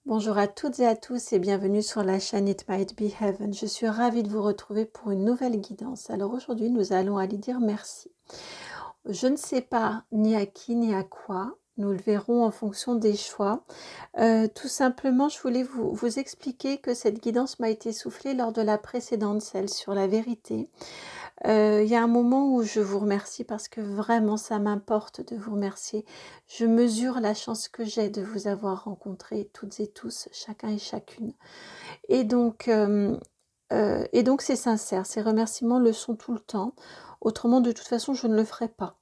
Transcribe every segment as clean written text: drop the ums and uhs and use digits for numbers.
Bonjour à toutes et à tous et bienvenue sur la chaîne It Might Be Heaven. Je suis ravie de vous retrouver pour une nouvelle guidance. Alors aujourd'hui, nous allons aller dire merci. Je ne sais pas ni à qui ni à quoi. Nous le verrons en fonction des choix. Tout simplement, je voulais vous expliquer que cette guidance m'a été soufflée lors de la précédente, celle sur la vérité. Il y a un moment où je vous remercie parce que vraiment ça m'importe de vous remercier. Je mesure la chance que j'ai de vous avoir rencontrés toutes et tous, chacun et chacune. Et donc, c'est sincère. Ces remerciements le sont tout le temps. Autrement, de toute façon, je ne le ferai pas.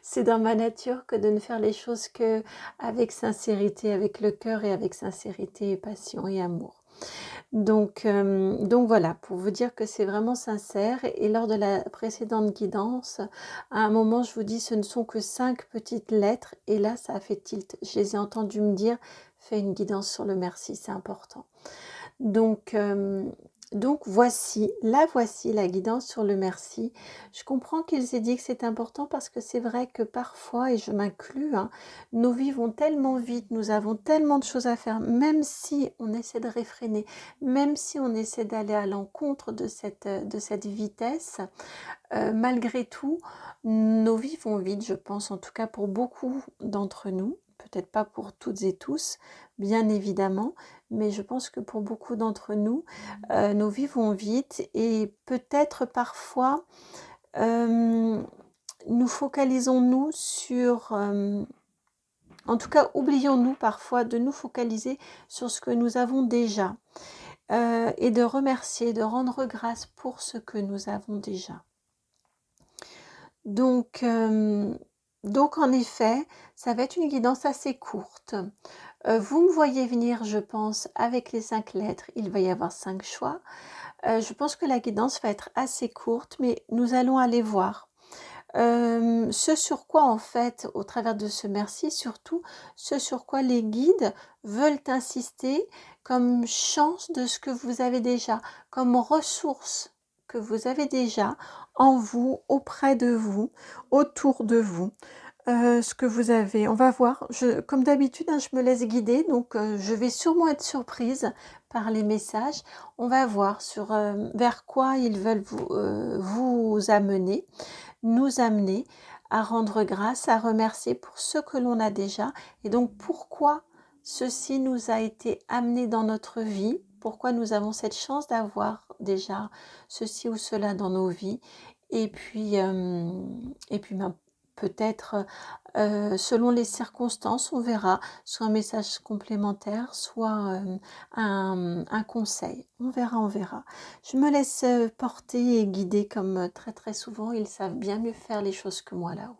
C'est dans ma nature que de ne faire les choses que avec sincérité, avec le cœur et avec sincérité et passion et amour. Donc voilà, pour vous dire que c'est vraiment sincère. Et lors de la précédente guidance, à un moment, je vous dis, ce ne sont que 5 petites lettres. Et là, ça a fait tilt. Je les ai entendues me dire, fais une guidance sur le merci, c'est important. Donc, voici la guidance sur le merci. Je comprends qu'ils aient dit que c'est important parce que c'est vrai que parfois, et je m'inclus, hein, nos vies vont tellement vite, nous avons tellement de choses à faire, même si on essaie de réfréner, même si on essaie d'aller à l'encontre de cette vitesse, malgré tout, nos vies vont vite, je pense, en tout cas pour beaucoup d'entre nous. Peut-être pas pour toutes et tous, bien évidemment, mais je pense que pour beaucoup d'entre nous, nos vies vont vite et peut-être parfois, nous focalisons-nous sur, en tout cas, oublions-nous parfois de nous focaliser sur ce que nous avons déjà, et de remercier, de rendre grâce pour ce que nous avons déjà. Donc, en effet, ça va être une guidance assez courte. Vous me voyez venir, je pense, avec les 5 lettres. Il va y avoir 5 choix. Je pense que la guidance va être assez courte, mais nous allons aller voir. Ce sur quoi, en fait, au travers de ce merci, surtout, ce sur quoi les guides veulent insister comme chance de ce que vous avez déjà, comme ressource que vous avez déjà en vous, auprès de vous, autour de vous. Ce que vous avez, on va voir. Comme d'habitude, hein, je me laisse guider, donc je vais sûrement être surprise par les messages. On va voir vers quoi ils veulent vous amener, nous amener à rendre grâce, à remercier pour ce que l'on a déjà, et donc pourquoi ceci nous a été amené dans notre vie, pourquoi nous avons cette chance d'avoir déjà ceci ou cela dans nos vies, et puis peut-être, selon les circonstances, on verra, soit un message complémentaire, soit un conseil. On verra, on verra. Je me laisse porter et guider comme très très souvent. Ils savent bien mieux faire les choses que moi là-haut.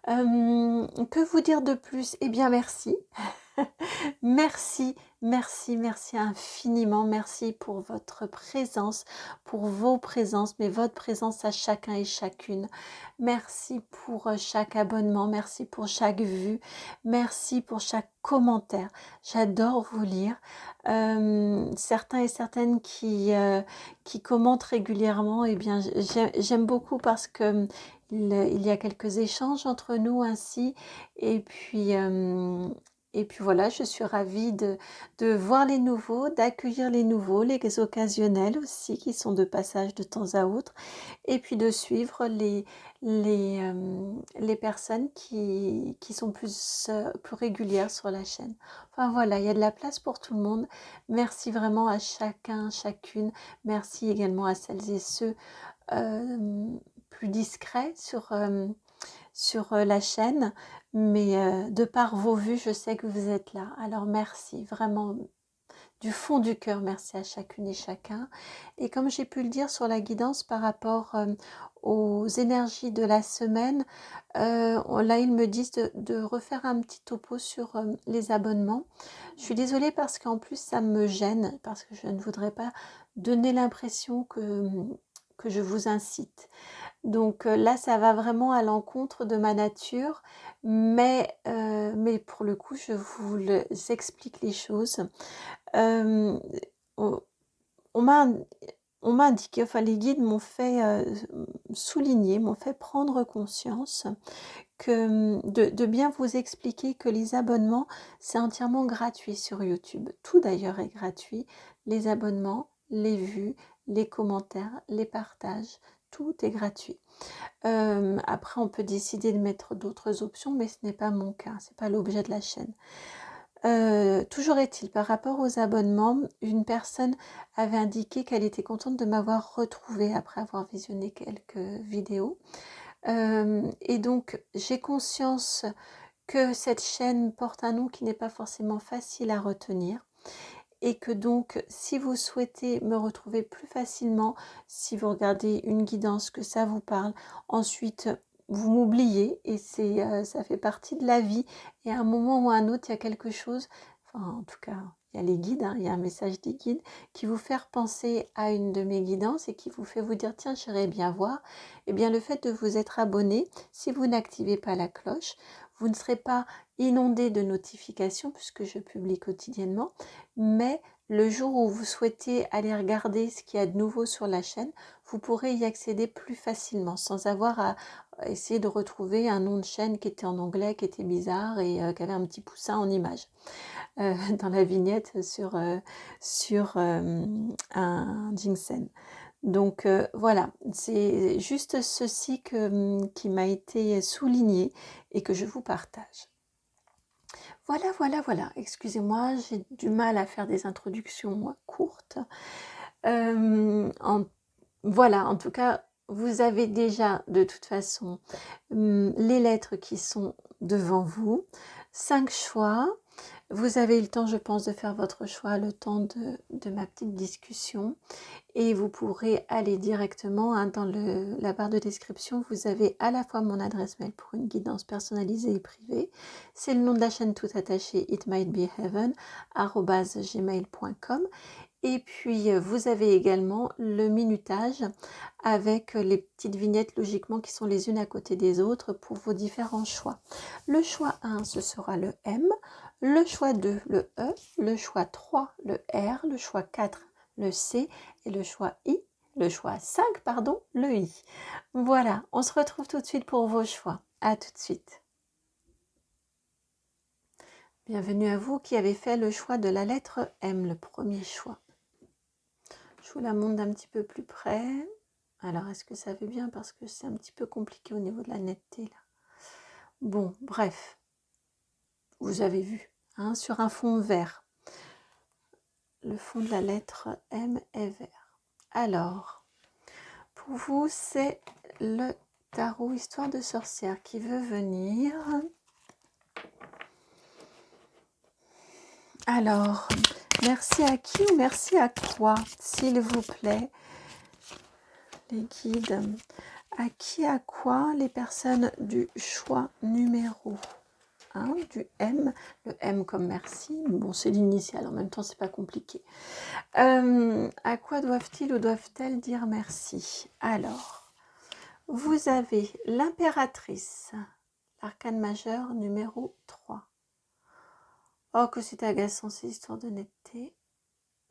Que vous dire de plus? Eh bien, merci. Merci, merci, merci infiniment. Merci pour votre présence, pour vos présences, mais votre présence à chacun et chacune. Merci pour chaque abonnement, merci pour chaque vue, merci pour chaque commentaire. J'adore vous lire. Certains et certaines qui commentent régulièrement, eh bien, j'aime beaucoup parce que il y a quelques échanges entre nous ainsi. Et puis, voilà, je suis ravie de voir les nouveaux, d'accueillir les nouveaux, les occasionnels aussi qui sont de passage de temps à autre, et puis de suivre les personnes qui sont plus régulières sur la chaîne. Enfin voilà, il y a de la place pour tout le monde. Merci vraiment à chacun, chacune. Merci également à celles et ceux plus discrets sur la chaîne, mais de par vos vues, je sais que vous êtes là. Alors merci, vraiment du fond du cœur, merci à chacune et chacun. Et comme j'ai pu le dire sur la guidance par rapport aux énergies de la semaine, là ils me disent de refaire un petit topo sur les abonnements. Je suis désolée parce qu'en plus ça me gêne, parce que je ne voudrais pas donner l'impression que je vous incite. Donc là, ça va vraiment à l'encontre de ma nature, mais pour le coup, je vous explique les choses. Euh, on on m'a on m'a indiqué, enfin les guides m'ont fait souligner, m'ont fait prendre conscience de bien vous expliquer que les abonnements, c'est entièrement gratuit sur YouTube. Tout d'ailleurs est gratuit. Les abonnements, les vues, les commentaires, les partages, tout est gratuit. Après, on peut décider de mettre d'autres options, mais ce n'est pas mon cas, c'est pas l'objet de la chaîne. Toujours est-il, par rapport aux abonnements, une personne avait indiqué qu'elle était contente de m'avoir retrouvée après avoir visionné quelques vidéos. Et donc, j'ai conscience que cette chaîne porte un nom qui n'est pas forcément facile à retenir et que donc, si vous souhaitez me retrouver plus facilement, si vous regardez une guidance, que ça vous parle, ensuite vous m'oubliez et ça fait partie de la vie et à un moment ou à un autre, il y a quelque chose, enfin en tout cas, il y a les guides, il y a un message des guides qui vous fait penser à une de mes guidances et qui vous fait vous dire tiens, j'irais bien voir. Eh bien, le fait de vous être abonné, si vous n'activez pas la cloche, vous ne serez pas inondé de notifications puisque je publie quotidiennement, mais le jour où vous souhaitez aller regarder ce qu'il y a de nouveau sur la chaîne, vous pourrez y accéder plus facilement sans avoir à essayer de retrouver un nom de chaîne qui était en anglais, qui était bizarre et qui avait un petit poussin en image dans la vignette sur un ginseng. Donc voilà, c'est juste ceci qui m'a été souligné et que je vous partage. Voilà, excusez-moi, j'ai du mal à faire des introductions courtes. Voilà, en tout cas, vous avez déjà de toute façon les lettres qui sont devant vous, 5 choix. Vous avez eu le temps, je pense, de faire votre choix, le temps de ma petite discussion. Et vous pourrez aller directement dans la barre de description. Vous avez à la fois mon adresse mail pour une guidance personnalisée et privée. C'est le nom de la chaîne tout attaché, itmightbeheaven, @gmail.com. Et puis, vous avez également le minutage avec les petites vignettes logiquement qui sont les unes à côté des autres pour vos différents choix. Le choix 1, ce sera le M. Le choix 2, le E. Le choix 3, le R. Le choix 4, le C. Et le choix le choix 5, pardon, le I. Voilà, on se retrouve tout de suite pour vos choix. À tout de suite. Bienvenue à vous qui avez fait le choix de la lettre M, le premier choix. Je vous la montre d'un petit peu plus près. Alors, est-ce que ça fait bien? Parce que c'est un petit peu compliqué au niveau de la netteté, là. Bon, bref. Vous avez vu, hein, sur un fond vert. Le fond de la lettre M est vert. Alors, pour vous, c'est le tarot Histoire de sorcière qui veut venir. Alors, merci à qui ou merci à quoi, s'il vous plaît, les guides? À qui, à quoi les personnes du choix numéro 1, du M, le M comme merci, bon c'est l'initiale, en même temps c'est pas compliqué. À quoi doivent-ils ou doivent-elles dire merci? Alors, vous avez l'impératrice, l'arcane majeur numéro 3. Oh que c'est agaçant ces histoires de netteté.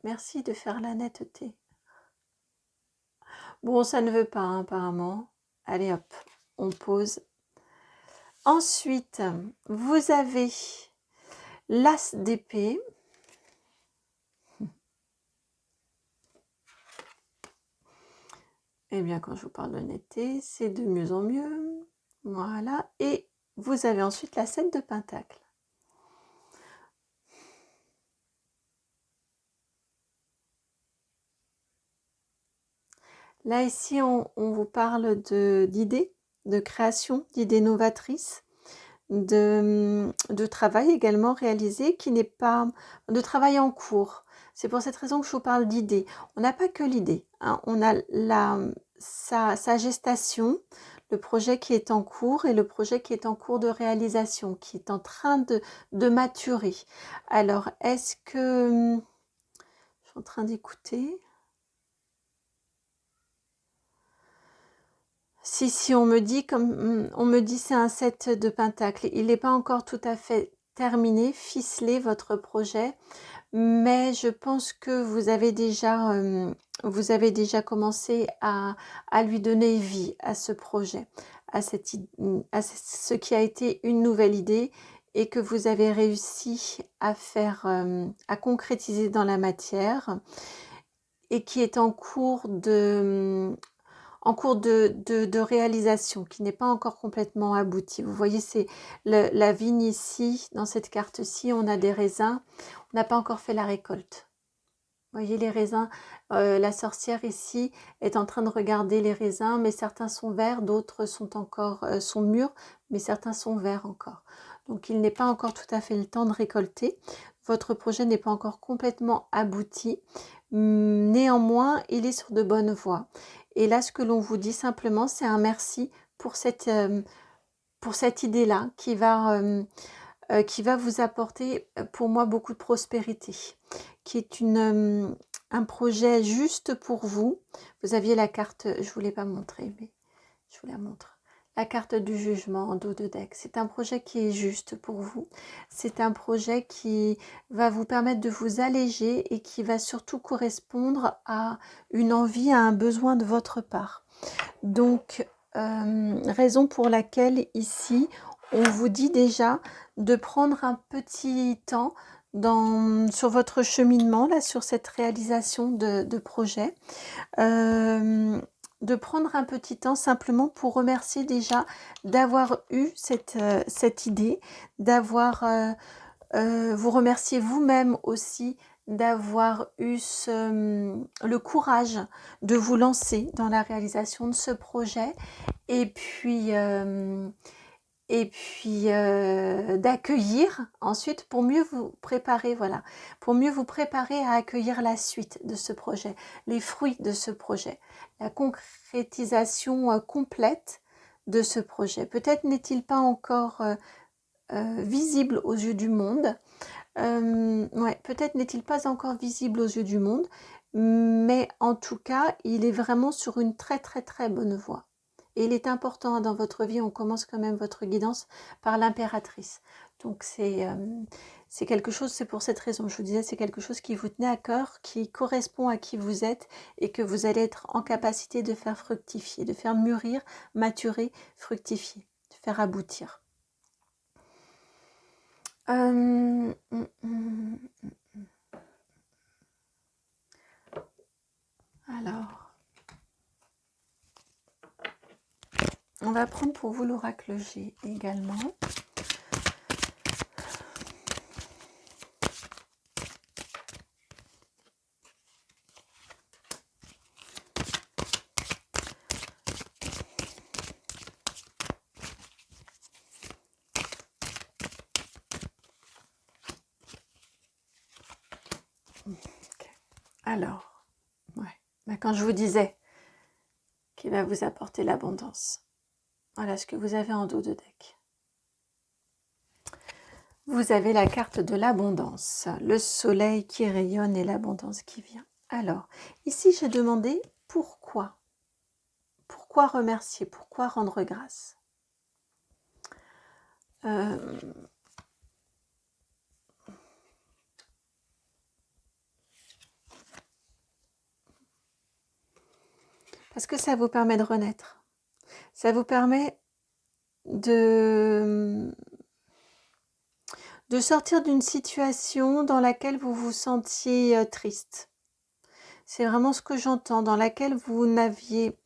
Merci de faire la netteté. Bon, ça ne veut pas, hein, apparemment. Allez hop, on pose. Ensuite, vous avez l'as d'épée. Eh bien, quand je vous parle de netteté, c'est de mieux en mieux. Voilà. Et vous avez ensuite la 7 de pentacle. Là, ici, on vous parle d'idées, de création, d'idées novatrices, de travail également réalisé qui n'est pas... de travail en cours. C'est pour cette raison que je vous parle d'idées. On n'a pas que l'idée, hein. On a sa gestation, le projet qui est en cours et le projet qui est en cours de réalisation, qui est en train de maturer. Alors, est-ce que... Je suis en train d'écouter... Si, on me dit c'est un 7 de pentacle. Il n'est pas encore tout à fait terminé, ficelé votre projet, mais je pense que vous avez déjà commencé à lui donner vie à ce projet. à ce qui a été une nouvelle idée et que vous avez réussi à faire, à concrétiser dans la matière et qui est en cours de réalisation, qui n'est pas encore complètement abouti. Vous voyez, c'est la vigne ici, dans cette carte-ci, on a des raisins, on n'a pas encore fait la récolte. Vous voyez les raisins, la sorcière ici est en train de regarder les raisins, mais certains sont verts, d'autres sont encore sont mûrs, mais certains sont verts encore. Donc il n'est pas encore tout à fait le temps de récolter. Votre projet n'est pas encore complètement abouti. Néanmoins, il est sur de bonnes voies. Et là, ce que l'on vous dit simplement, c'est un merci pour cette idée-là qui va vous apporter, pour moi, beaucoup de prospérité, qui est un projet juste pour vous. Vous aviez la carte, je ne vous l'ai pas montrée, mais je vous la montre. La carte du jugement en dos de deck. C'est un projet qui est juste pour vous. C'est un projet qui va vous permettre de vous alléger et qui va surtout correspondre à une envie, à un besoin de votre part. Donc, raison pour laquelle ici, on vous dit déjà de prendre un petit temps sur votre cheminement, là, sur cette réalisation de projet. De prendre un petit temps simplement pour remercier déjà d'avoir eu cette idée, vous remercier vous-même aussi d'avoir eu le courage de vous lancer dans la réalisation de ce projet et puis d'accueillir ensuite pour mieux vous préparer, voilà, pour mieux vous préparer à accueillir la suite de ce projet, les fruits de ce projet, la concrétisation complète de ce projet. Peut-être n'est-il pas encore visible aux yeux du monde, ouais, peut-être n'est-il pas encore visible aux yeux du monde, mais en tout cas, il est vraiment sur une très très très bonne voie. Et il est important dans votre vie, on commence quand même votre guidance par l'impératrice. Donc c'est quelque chose, c'est pour cette raison, je vous disais, c'est quelque chose qui vous tenait à cœur, qui correspond à qui vous êtes et que vous allez être en capacité de faire fructifier, de faire mûrir, maturer, fructifier, de faire aboutir. Alors, on va prendre pour vous l'oracle G également. Okay. Alors, ouais. Quand je vous disais qu'il va vous apporter l'abondance, voilà ce que vous avez en dos de deck. Vous avez la carte de l'abondance, le soleil qui rayonne et l'abondance qui vient. Alors, ici j'ai demandé pourquoi. Pourquoi remercier, pourquoi rendre grâce. Parce que ça vous permet de renaître. Ça vous permet de sortir d'une situation dans laquelle vous vous sentiez triste. C'est vraiment ce que j'entends, dans laquelle vous n'aviez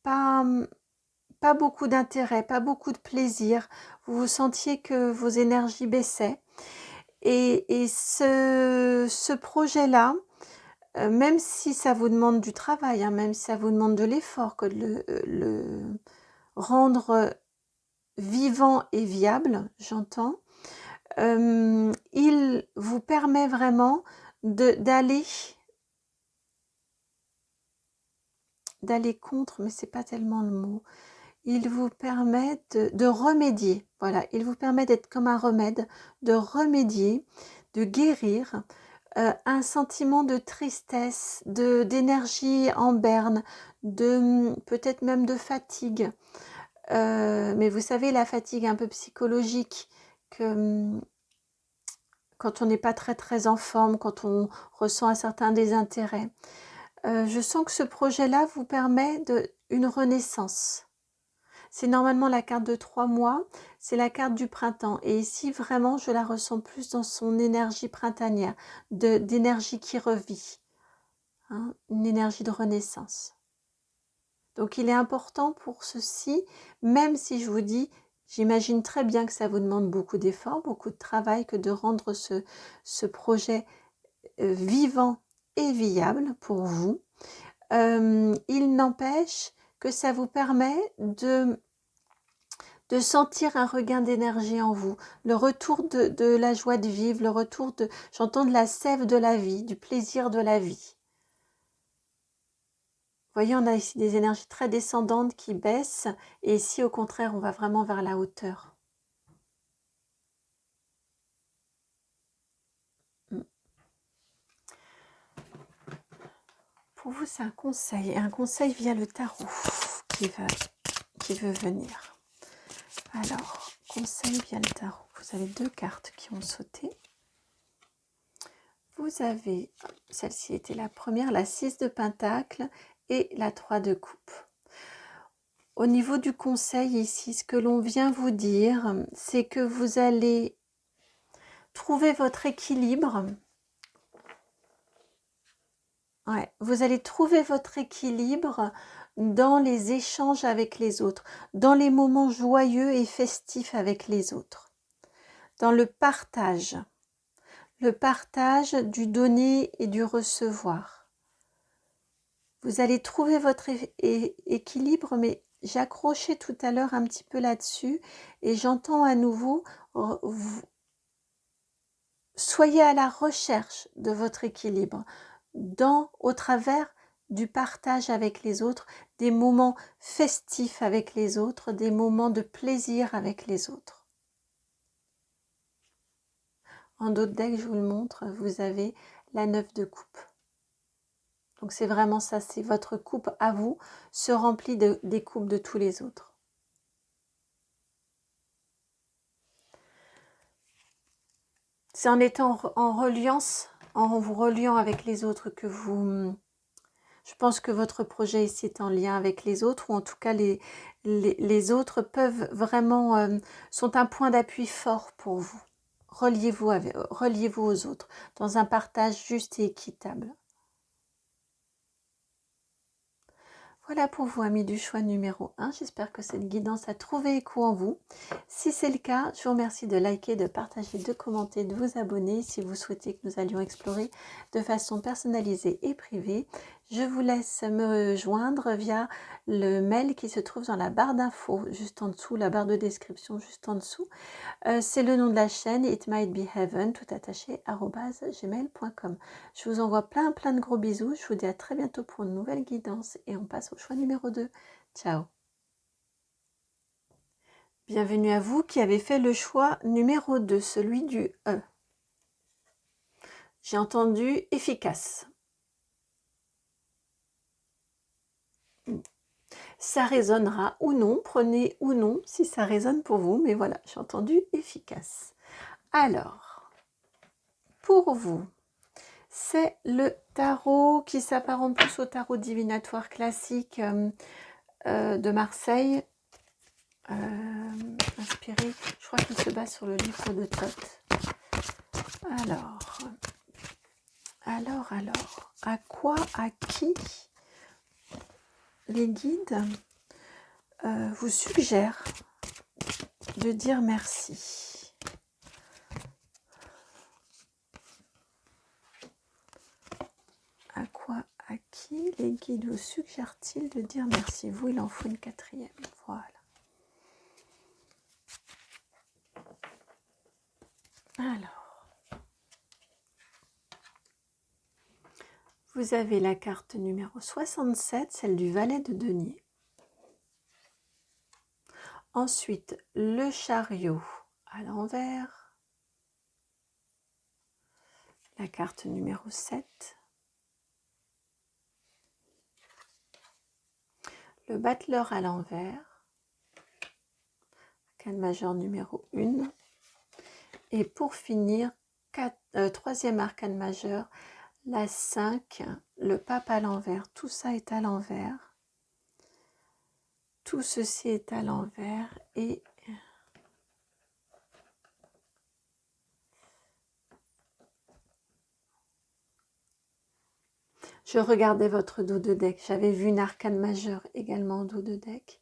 pas beaucoup d'intérêt, pas beaucoup de plaisir. Vous vous sentiez que vos énergies baissaient. Et ce projet-là, même si ça vous demande du travail, même si ça vous demande de l'effort, que de le rendre vivant et viable, j'entends, il vous permet vraiment d'aller contre, mais c'est pas tellement le mot. Il vous permet de remédier, voilà, il vous permet d'être comme un remède, de remédier, de guérir un sentiment de tristesse, d'énergie en berne, peut-être même de fatigue. Mais vous savez, la fatigue un peu psychologique, que quand on n'est pas très très en forme, quand on ressent un certain désintérêt, Je sens que ce projet-là vous permet une renaissance. C'est normalement la carte de 3 mois, c'est la carte du printemps. Et ici, vraiment, je la ressens plus dans son énergie printanière, d'énergie qui revit, hein, une énergie de renaissance. Donc, il est important pour ceci, même si je vous dis, j'imagine très bien que ça vous demande beaucoup d'efforts, beaucoup de travail, que de rendre ce projet vivant et viable pour vous. Il n'empêche que ça vous permet de sentir un regain d'énergie en vous, le retour de la joie de vivre, le retour j'entends de la sève de la vie, du plaisir de la vie. Vous voyez, on a ici des énergies très descendantes qui baissent, et ici, au contraire, on va vraiment vers la hauteur. Pour vous, c'est un conseil via le tarot qui veut venir. Alors, conseil via le tarot. Vous avez 2 cartes qui ont sauté. Vous avez, celle-ci était la première, la 6 de Pentacle et la 3 de Coupe. Au niveau du conseil ici, ce que l'on vient vous dire, c'est que vous allez trouver votre équilibre. Ouais, vous allez trouver votre équilibre dans les échanges avec les autres, dans les moments joyeux et festifs avec les autres, dans le partage du donner et du recevoir. Vous allez trouver votre équilibre, mais j'accrochais tout à l'heure un petit peu là-dessus et j'entends à nouveau, soyez à la recherche de votre équilibre au travers du partage avec les autres, des moments festifs avec les autres, des moments de plaisir avec les autres. En d'autres decks, je vous le montre, vous avez la 9 de coupe. Donc c'est vraiment ça, c'est votre coupe à vous se remplit des coupes de tous les autres. C'est en étant en reliance, en vous reliant avec les autres que vous... Je pense que votre projet ici est en lien avec les autres, ou en tout cas les autres peuvent vraiment... sont un point d'appui fort pour vous. Reliez-vous aux autres dans un partage juste et équitable. Voilà pour vous, amis du choix numéro 1. J'espère que cette guidance a trouvé écho en vous. Si c'est le cas, je vous remercie de liker, de partager, de commenter, de vous abonner si vous souhaitez que nous allions explorer de façon personnalisée et privée. Je vous laisse me joindre via le mail qui se trouve dans la barre d'infos, juste en dessous, la barre de description juste en dessous. C'est le nom de la chaîne, It Might Be Heaven, tout attaché, @gmail.com. Je vous envoie plein de gros bisous. Je vous dis à très bientôt pour une nouvelle guidance et on passe au choix numéro 2. Ciao. Bienvenue à vous qui avez fait le choix numéro 2, celui du E. J'ai entendu efficace. Ça résonnera ou non, prenez ou non si ça résonne pour vous, mais voilà, j'ai entendu efficace. Alors, pour vous, c'est le tarot qui s'apparente plus au tarot divinatoire classique de Marseille, inspiré, je crois qu'il se base sur le livre de Thoth. Alors, à quoi, à qui les guides vous suggèrent de dire merci? À quoi, à qui les guides vous suggèrent-ils de dire merci? Vous, il en faut une 4e. Voilà. Alors, vous avez la carte numéro 67, celle du valet de denier. Ensuite, le chariot à l'envers. La carte numéro 7. Le battleur à l'envers. Arcane majeur numéro 1. Et pour finir, 3e arcane majeur, La 5, le pape à l'envers. Tout ça est à l'envers. Tout ceci est à l'envers et je regardais votre dos de deck. J'avais vu une arcane majeure également en dos de deck.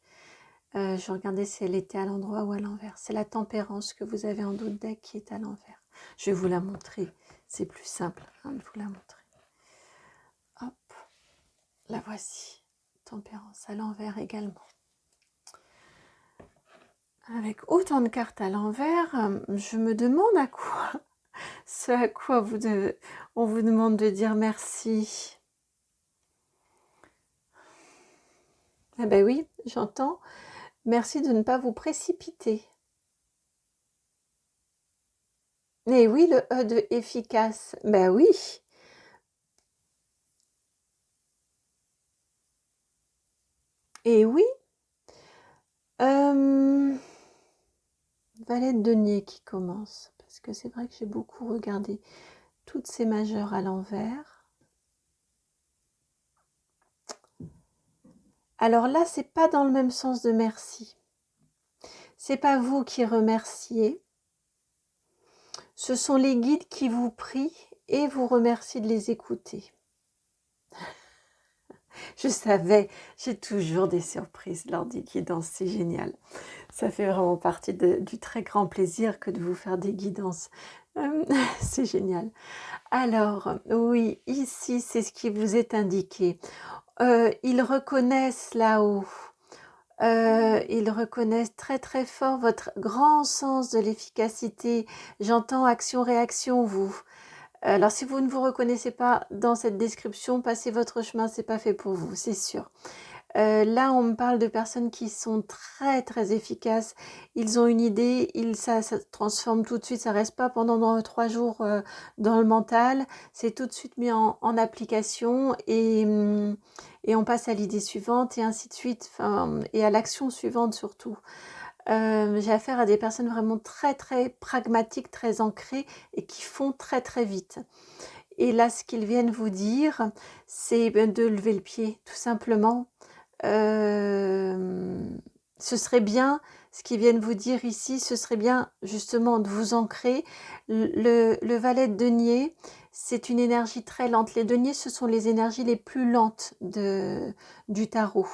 Je regardais si elle était à l'endroit ou à l'envers. C'est la tempérance que vous avez en dos de deck qui est à l'envers. Je vais vous la montrer. C'est plus simple de vous la montrer. Hop, la voici. Tempérance à l'envers également. Avec autant de cartes à l'envers, je me demande à quoi. Ce à quoi on vous demande de dire merci. Eh ben oui, j'entends. Merci de ne pas vous précipiter. Et oui, le E de efficace. Ben oui. Et oui. Valet de denier qui commence. Parce que c'est vrai que j'ai beaucoup regardé toutes ces majeures à l'envers. Alors là, c'est pas dans le même sens de merci. C'est pas vous qui remerciez. Ce sont les guides qui vous prient et vous remercient de les écouter. Je savais, j'ai toujours des surprises lors des guidances, c'est génial. Ça fait vraiment partie du très grand plaisir que de vous faire des guidances. C'est génial. Alors, oui, ici, c'est ce qui vous est indiqué. Ils reconnaissent là-haut, ils reconnaissent très très fort votre grand sens de l'efficacité. J'entends action-réaction, vous. Alors, si vous ne vous reconnaissez pas dans cette description, passez votre chemin, c'est pas fait pour vous, c'est sûr. Là, on me parle de personnes qui sont très très efficaces. Ils ont une idée, ça se transforme tout de suite. Ça reste pas pendant 3 jours dans le mental. C'est tout de suite mis en application et on passe à l'idée suivante et ainsi de suite. Et à l'action suivante surtout. J'ai affaire à des personnes vraiment très très pragmatiques, très ancrées et qui font très très vite. Et là, ce qu'ils viennent vous dire, c'est de lever le pied, tout simplement. Ce serait bien, ce qu'ils viennent vous dire ici, ce serait bien justement de vous ancrer. Le valet de denier, c'est une énergie très lente. Les deniers, ce sont les énergies les plus lentes du tarot.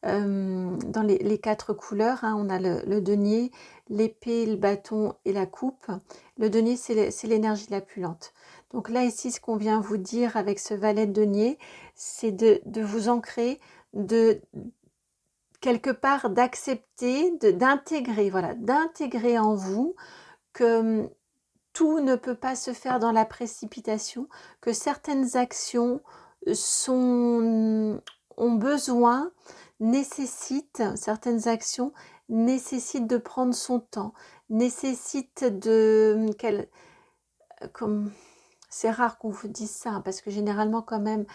Dans les 4 couleurs, on a le denier, l'épée, le bâton et la coupe. Le denier, c'est l'énergie la plus lente. Donc là, ici, ce qu'on vient vous dire avec ce valet de denier, c'est de vous ancrer, de quelque part d'accepter, d'intégrer, voilà, d'intégrer en vous que tout ne peut pas se faire dans la précipitation, que certaines actions ont besoin, certaines actions nécessitent de prendre son temps, nécessitent c'est rare qu'on vous dise ça, parce que généralement quand même,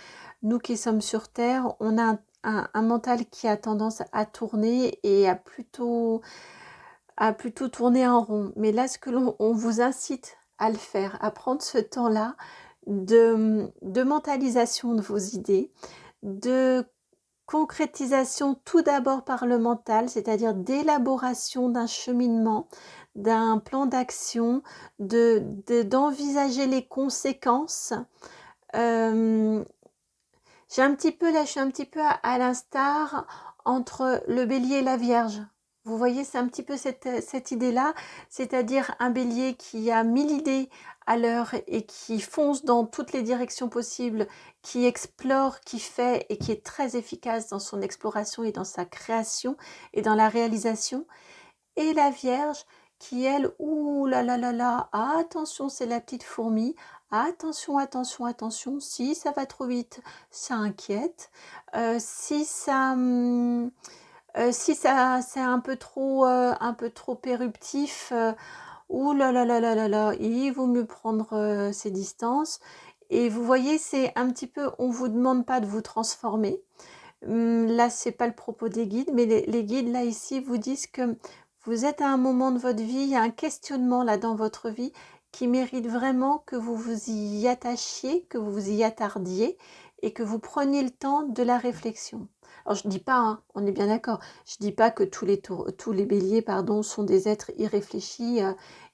nous qui sommes sur Terre, on a un mental qui a tendance à tourner et à plutôt tourner en rond. Mais là, on vous incite à le faire, à prendre ce temps-là de mentalisation de vos idées, de concrétisation tout d'abord par le mental, c'est-à-dire d'élaboration d'un cheminement, d'un plan d'action, d'envisager les conséquences. Je suis un petit peu à l'instar entre le bélier et la vierge. Vous voyez, c'est un petit peu cette idée-là, c'est-à-dire un bélier qui a 1000 idées à l'heure et qui fonce dans toutes les directions possibles, qui explore, qui fait et qui est très efficace dans son exploration et dans sa création et dans la réalisation. Et la Vierge qui, elle, ouh là là là là, attention, c'est la petite fourmi, attention, attention, attention, si ça va trop vite, ça inquiète, si ça c'est un peu trop éruptif, ouh là là là là là là, il vaut mieux prendre ses distances. Et vous voyez, c'est un petit peu, on vous demande pas de vous transformer. Là, c'est pas le propos des guides, mais les guides, là, ici, vous disent que vous êtes à un moment de votre vie, il y a un questionnement là dans votre vie qui mérite vraiment que vous vous y attachiez, que vous vous y attardiez et que vous preniez le temps de la réflexion. Alors je dis pas, hein, on est bien d'accord, je dis pas que tous les béliers pardon, sont des êtres irréfléchis,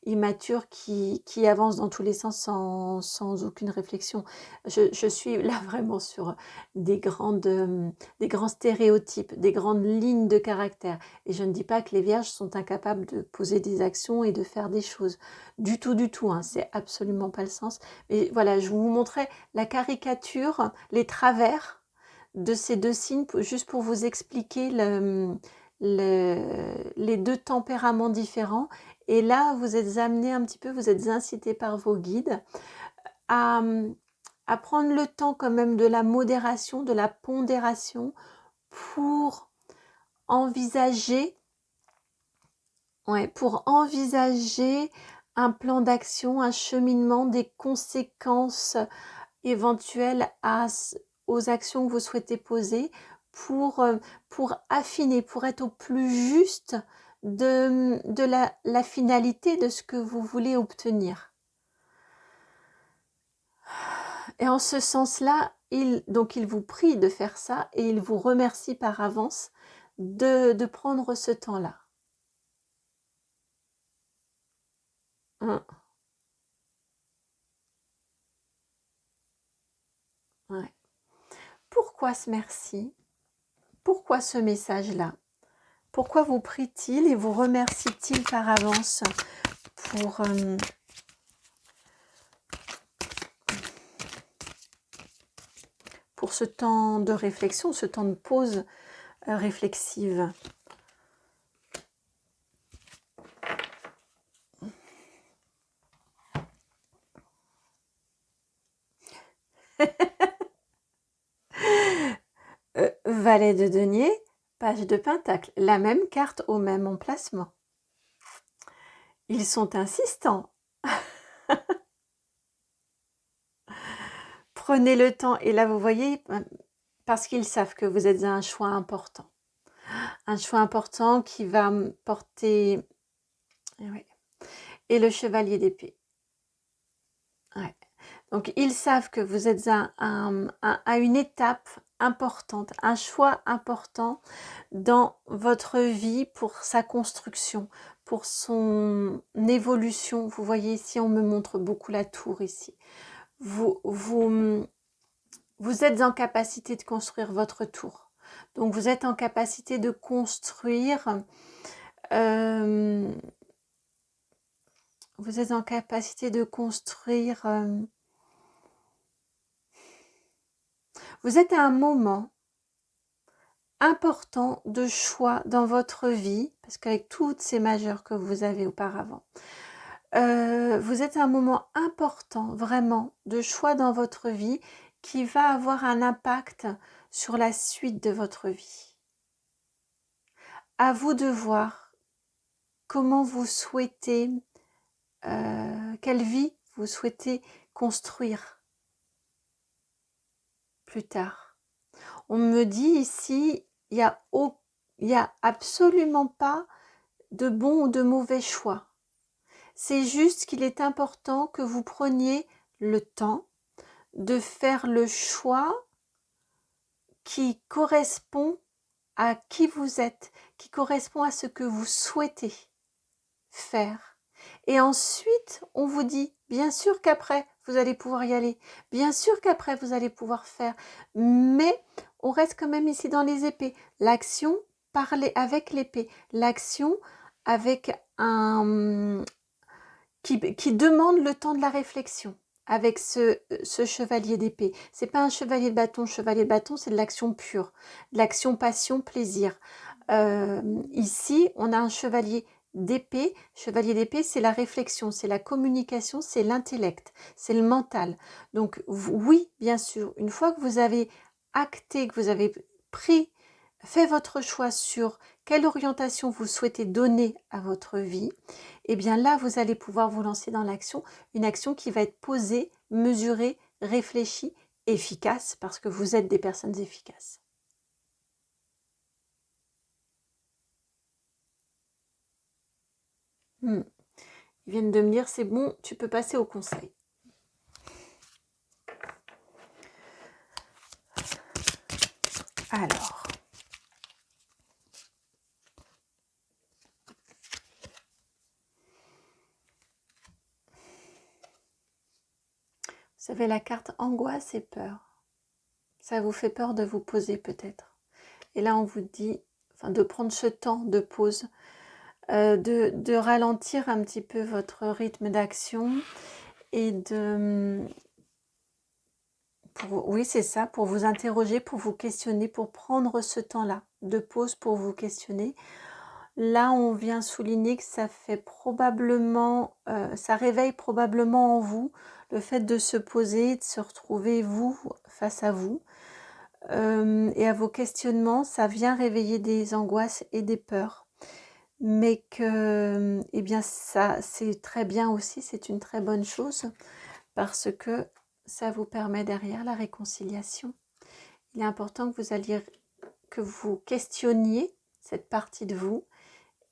immatures qui avancent dans tous les sens sans aucune réflexion. Je suis là vraiment sur des grands stéréotypes, des grandes lignes de caractère. Et je ne dis pas que les vierges sont incapables de poser des actions et de faire des choses. Du tout, hein, c'est absolument pas le sens. Mais voilà, je vous montrais la caricature, les travers de ces deux signes, juste pour vous expliquer les deux tempéraments différents. Et là, vous êtes amené un petit peu, vous êtes incité par vos guides à, à prendre le temps quand même de la modération, de la pondération pour envisager un plan d'action, un cheminement, des conséquences éventuelles aux actions que vous souhaitez poser pour affiner, pour être au plus juste de la finalité de ce que vous voulez obtenir. Et en ce sens-là, il vous prie de faire ça et il vous remercie par avance de prendre ce temps-là. Ouais. Pourquoi ce merci? Pourquoi ce message-là? Pourquoi vous prie-t-il et vous remercie-t-il par avance pour ce temps de réflexion, ce temps de pause réflexive? Valet de denier, page de pentacle, la même carte au même emplacement. Ils sont insistants. Prenez le temps, et là vous voyez, parce qu'ils savent que vous êtes à un choix important. Un choix important qui va porter... Ouais. Et le chevalier d'épée. Ouais. Donc ils savent que vous êtes à une étape importante, un choix important dans votre vie pour sa construction, pour son évolution. Vous voyez ici, on me montre beaucoup la tour ici. Vous êtes en capacité de construire votre tour. Donc vous êtes en capacité de construire... vous êtes en capacité de construire... vous êtes à un moment important de choix dans votre vie, parce qu'avec toutes ces majeures que vous avez auparavant, vous êtes à un moment important vraiment de choix dans votre vie qui va avoir un impact sur la suite de votre vie. À vous de voir comment vous souhaitez, quelle vie vous souhaitez construire plus tard. On me dit ici, il y a absolument pas de bon ou de mauvais choix. C'est juste qu'il est important que vous preniez le temps de faire le choix qui correspond à qui vous êtes, qui correspond à ce que vous souhaitez faire. Et ensuite, on vous dit, bien sûr qu'après, vous allez pouvoir y aller. Bien sûr qu'après, vous allez pouvoir faire. Mais on reste quand même ici dans les épées. L'action, parler avec l'épée. L'action avec qui demande le temps de la réflexion. Avec ce chevalier d'épée. C'est pas un chevalier de bâton. Chevalier de bâton, c'est de l'action pure. De l'action, passion, plaisir. Ici, on a un chevalier d'épée. Chevalier d'épée, c'est la réflexion, c'est la communication, c'est l'intellect, c'est le mental. Donc oui, bien sûr, une fois que vous avez acté, que vous avez fait votre choix sur quelle orientation vous souhaitez donner à votre vie, et bien là, vous allez pouvoir vous lancer dans l'action, une action qui va être posée, mesurée, réfléchie, efficace, parce que vous êtes des personnes efficaces. Ils viennent de me dire, c'est bon, tu peux passer au conseil. Alors, vous avez la carte angoisse et peur. Ça vous fait peur de vous poser peut-être. Et là, on vous dit de prendre ce temps de pause, de ralentir un petit peu votre rythme d'action et oui, c'est ça, pour vous interroger, pour vous questionner, pour prendre ce temps-là de pause pour vous questionner. Là, on vient souligner que ça fait probablement, ça réveille probablement en vous le fait de se poser, de se retrouver vous face à vous. Et à vos questionnements, ça vient réveiller des angoisses et des peurs. Mais que, eh bien, ça, c'est très bien aussi, c'est une très bonne chose parce que ça vous permet derrière la réconciliation. Il est important que vous questionniez cette partie de vous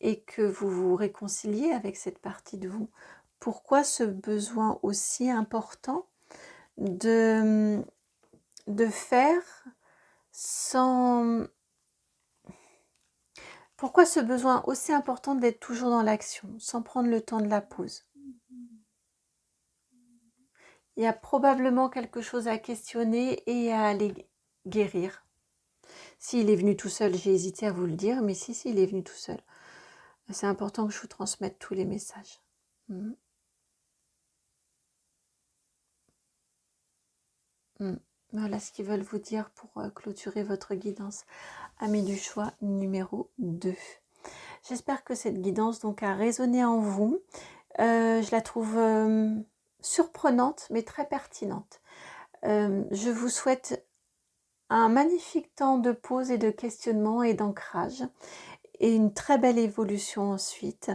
et que vous vous réconciliez avec cette partie de vous. Pourquoi ce besoin aussi important de faire sans... Pourquoi ce besoin aussi important d'être toujours dans l'action, sans prendre le temps de la pause? Il y a probablement quelque chose à questionner et à aller guérir. S'il est venu tout seul, j'ai hésité à vous le dire, mais si, il est venu tout seul. C'est important que je vous transmette tous les messages. Voilà ce qu'ils veulent vous dire pour clôturer votre guidance. Amis du choix numéro 2. J'espère que cette guidance donc a résonné en vous. Je la trouve surprenante mais très pertinente. Je vous souhaite un magnifique temps de pause et de questionnement et d'ancrage et une très belle évolution ensuite.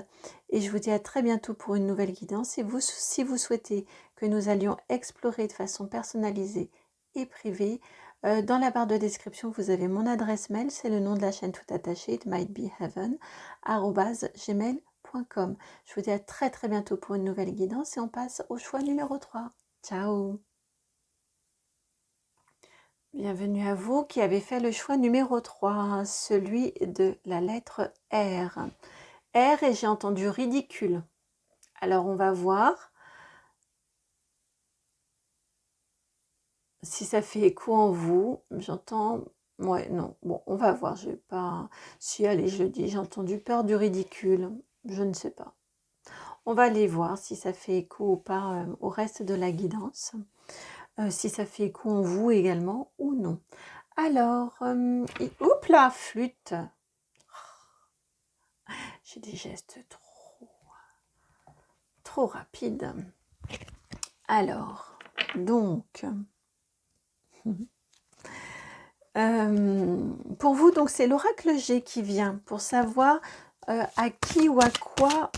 Et je vous dis à très bientôt pour une nouvelle guidance. Et vous, si vous souhaitez que nous allions explorer de façon personnalisée et privée, dans la barre de description, vous avez mon adresse mail, c'est le nom de la chaîne tout attaché, itmightbeheaven@gmail.com. Je vous dis à très très bientôt pour une nouvelle guidance et on passe au choix numéro 3. Ciao! Bienvenue à vous qui avez fait le choix numéro 3, celui de la lettre R. R et j'ai entendu ridicule. Alors on va voir si ça fait écho en vous. J'entends... Ouais, non. Bon, on va voir. Je vais pas... Si, allez, je le dis. J'ai entendu peur du ridicule. Je ne sais pas. On va aller voir si ça fait écho ou pas au reste de la guidance. Si ça fait écho en vous également ou non. Alors, oups là, flûte. J'ai des gestes trop rapides. Alors, donc... pour vous, donc c'est l'oracle G qui vient pour savoir à qui ou à quoi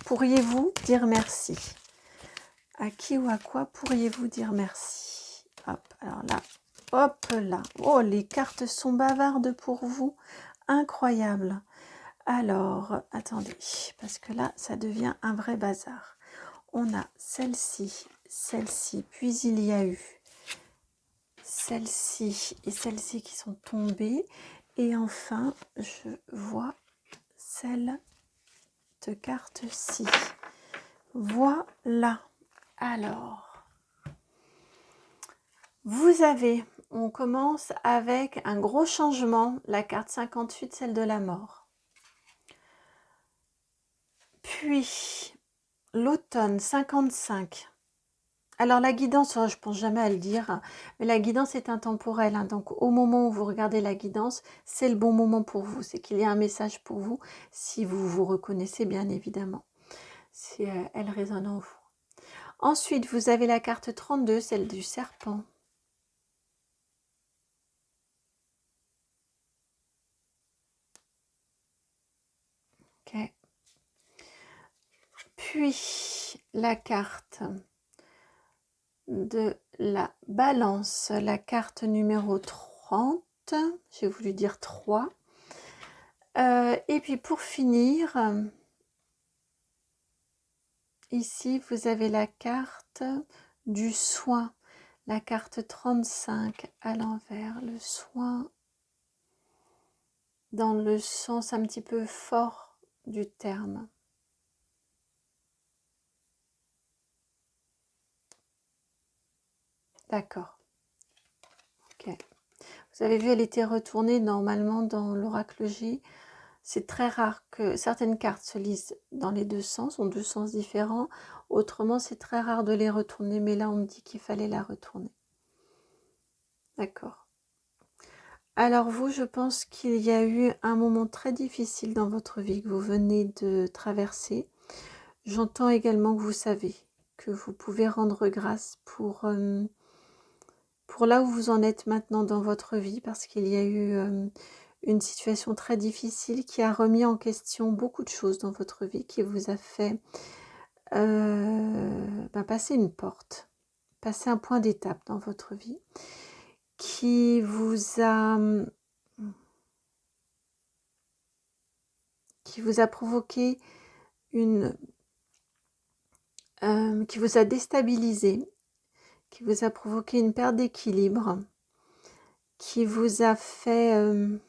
pourriez-vous dire merci. À qui ou à quoi pourriez-vous dire merci? Hop, alors là, hop là. Oh, les cartes sont bavardes pour vous. Incroyable. Alors, attendez, parce que là, ça devient un vrai bazar. On a celle-ci, puis il y a eu celle-ci et celle-ci qui sont tombées. Et enfin, je vois cette carte-ci. Voilà. Alors, vous avez, on commence avec un gros changement, la carte 58, celle de la mort. Puis, l'automne 55. Alors la guidance, je pense jamais à le dire, mais la guidance est intemporelle. Donc au moment où vous regardez la guidance, c'est le bon moment pour vous. C'est qu'il y a un message pour vous, si vous vous reconnaissez bien évidemment. Si elle résonne en vous. Ensuite, vous avez la carte 32, celle du serpent. Ok. Puis la carte de la balance, la carte numéro 30, j'ai voulu dire 3. Et puis pour finir, Ici, vous avez la carte du soin, la carte 35 à l'envers, le soin dans le sens un petit peu fort du terme. D'accord. Ok. Vous avez vu, elle était retournée normalement dans l'oracle J. C'est très rare que certaines cartes se lisent dans les deux sens, ont deux sens différents. Autrement, c'est très rare de les retourner, mais là, on me dit qu'il fallait la retourner. D'accord. Alors vous, je pense qu'il y a eu un moment très difficile dans votre vie que vous venez de traverser. J'entends également que vous savez que vous pouvez rendre grâce pour là où vous en êtes maintenant dans votre vie, parce qu'il y a eu une situation très difficile qui a remis en question beaucoup de choses dans votre vie, qui vous a fait passer une porte, passer un point d'étape dans votre vie, qui vous a provoqué qui vous a déstabilisé, qui vous a provoqué une perte d'équilibre, qui vous a fait, je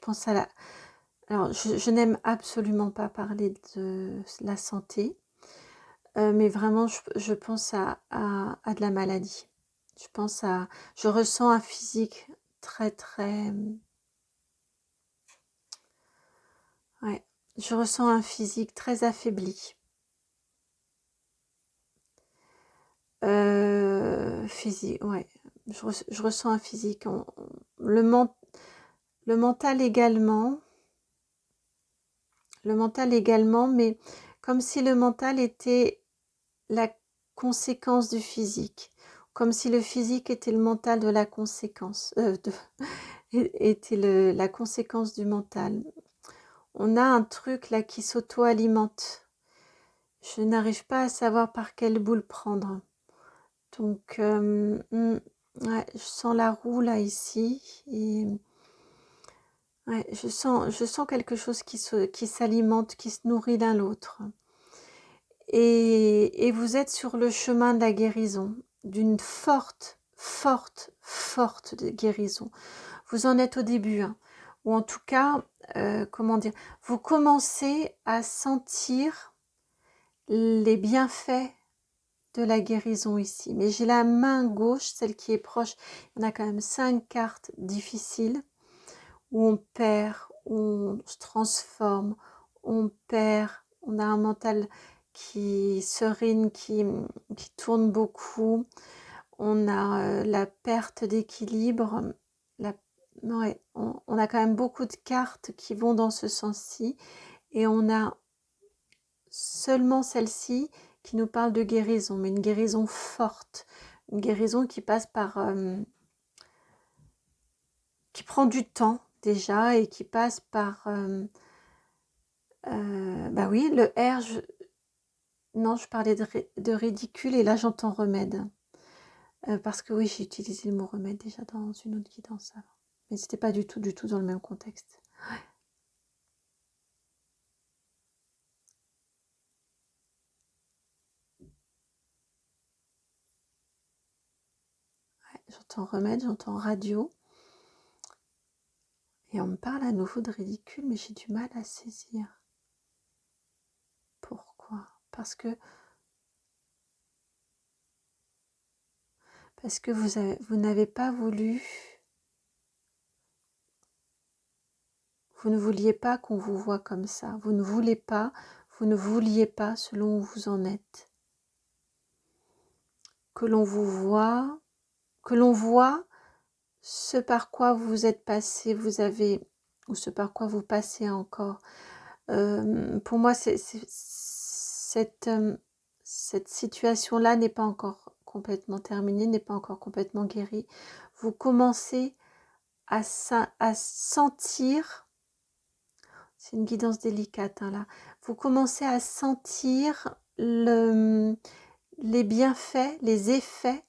pense à la... Alors, je n'aime absolument pas parler de la santé, mais vraiment, je pense à de la maladie. Je ressens un physique très, ouais, je ressens un physique très affaibli. Physique, ouais. Je ressens un physique. Le mental également. Le mental également, mais comme si le mental était la conséquence du physique. Comme si le physique était le mental de la conséquence. Était la conséquence du mental. On a un truc là qui s'auto-alimente. Je n'arrive pas à savoir par quelle boule prendre. Donc, ouais, je sens la roue là ici. Et ouais, je sens quelque chose qui s'alimente, qui se nourrit l'un l'autre. Et vous êtes sur le chemin de la guérison, d'une forte de guérison. Vous en êtes au début, hein, ou en tout cas, comment dire, vous commencez à sentir les bienfaits de la guérison ici. Mais j'ai la main gauche, celle qui est proche, on a quand même 5 cartes difficiles, où on perd, où on se transforme, on perd, on a un mental qui serine, qui tourne beaucoup, on a la perte d'équilibre, ouais, on a quand même beaucoup de cartes qui vont dans ce sens-ci, et on a seulement celle-ci qui nous parle de guérison, mais une guérison forte, une guérison qui passe par... qui prend du temps déjà et qui passe par... bah oui, le R, non, je parlais de ridicule et là j'entends remède. Parce que oui, j'ai utilisé le mot remède déjà dans une autre guidance avant. Mais c'était pas du tout dans le même contexte. Ouais, j'entends remède, j'entends radio. Et on me parle à nouveau de ridicule, mais j'ai du mal à saisir. Pourquoi ? Parce que vous n'avez pas voulu, vous ne vouliez pas qu'on vous voie comme ça. Vous ne vouliez pas selon où vous en êtes. Que l'on vous voit, que l'on voit ce par quoi vous êtes passé, ou ce par quoi vous passez encore. Pour moi, cette situation-là n'est pas encore complètement terminée, n'est pas encore complètement guérie. Vous commencez à sentir, c'est une guidance délicate hein, là, vous commencez à sentir les bienfaits, les effets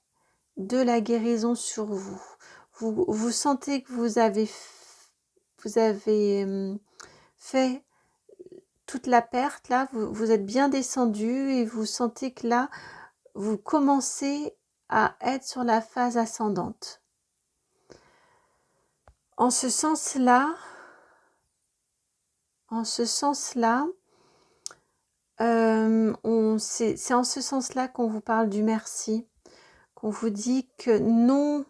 de la guérison sur vous. Vous sentez que vous avez fait toute la perte, là, vous êtes bien descendu et vous sentez que là, vous commencez à être sur la phase ascendante. En ce sens-là, c'est en ce sens-là qu'on vous parle du merci, qu'on vous dit que non,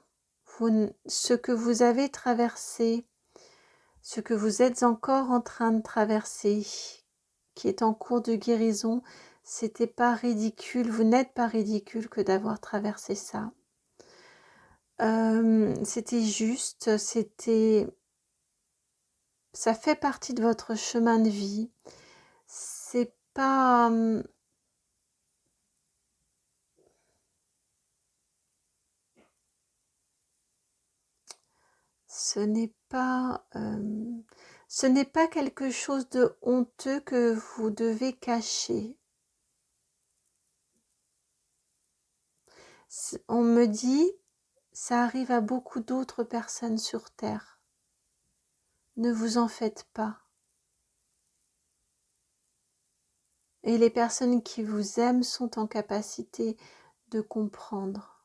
ce que vous avez traversé, ce que vous êtes encore en train de traverser, qui est en cours de guérison, c'était pas ridicule, vous n'êtes pas ridicule que d'avoir traversé ça. C'était juste, ça fait partie de votre chemin de vie. C'est pas, ce n'est pas quelque chose de honteux que vous devez cacher. On me dit, ça arrive à beaucoup d'autres personnes sur Terre. Ne vous en faites pas. Et les personnes qui vous aiment sont en capacité de comprendre,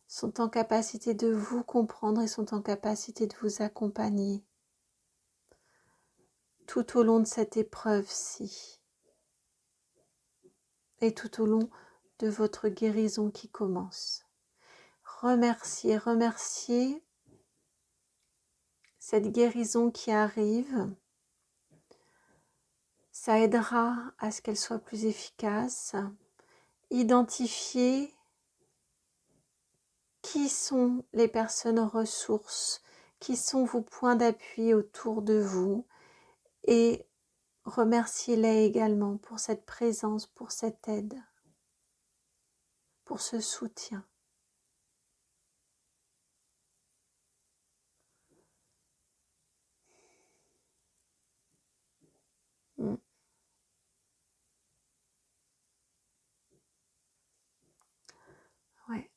sont en capacité de vous comprendre et sont en capacité de vous accompagner tout au long de cette épreuve-ci et tout au long de votre guérison qui commence. Remerciez cette guérison qui arrive. Ça aidera à ce qu'elle soit plus efficace. Identifiez qui sont les personnes ressources, qui sont vos points d'appui autour de vous et remerciez-les également pour cette présence, pour cette aide, pour ce soutien. Ouais.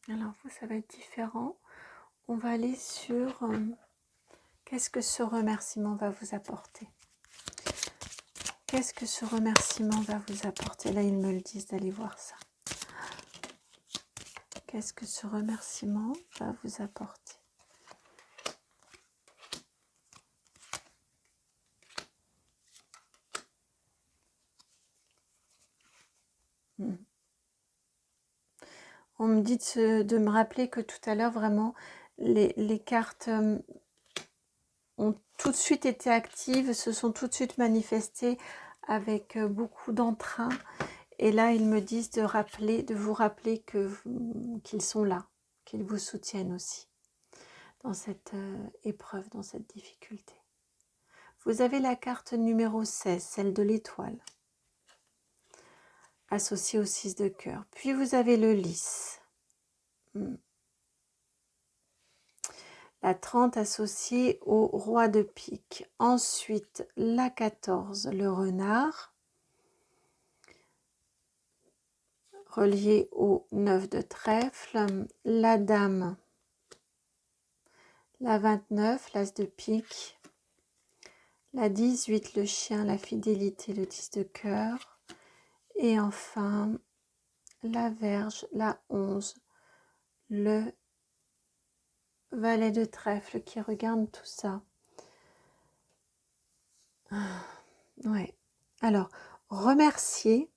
Alors vous, ça va être différent. On va aller sur qu'est-ce que ce remerciement va vous apporter. Qu'est-ce que ce remerciement va vous apporter? Là, ils me le disent d'aller voir ça. Qu'est-ce que ce remerciement va vous apporter? On me dit de me rappeler que tout à l'heure, vraiment, les cartes ont tout de suite été actives, se sont tout de suite manifestées avec beaucoup d'entrain. Et là, ils me disent de vous rappeler qu'ils sont là, qu'ils vous soutiennent aussi dans cette épreuve, dans cette difficulté. Vous avez la carte numéro 16, celle de l'étoile, associée au 6 de cœur. Puis vous avez le lys. La 30 associée au roi de pique. Ensuite, la 14, le renard, relié au 9 de trèfle. La dame, la 29, l'as de pique. La 18, le chien, la fidélité, le 10 de cœur. Et enfin, la Vierge, la 11, le valet de trèfle qui regarde tout ça. Ouais. Alors, remerciez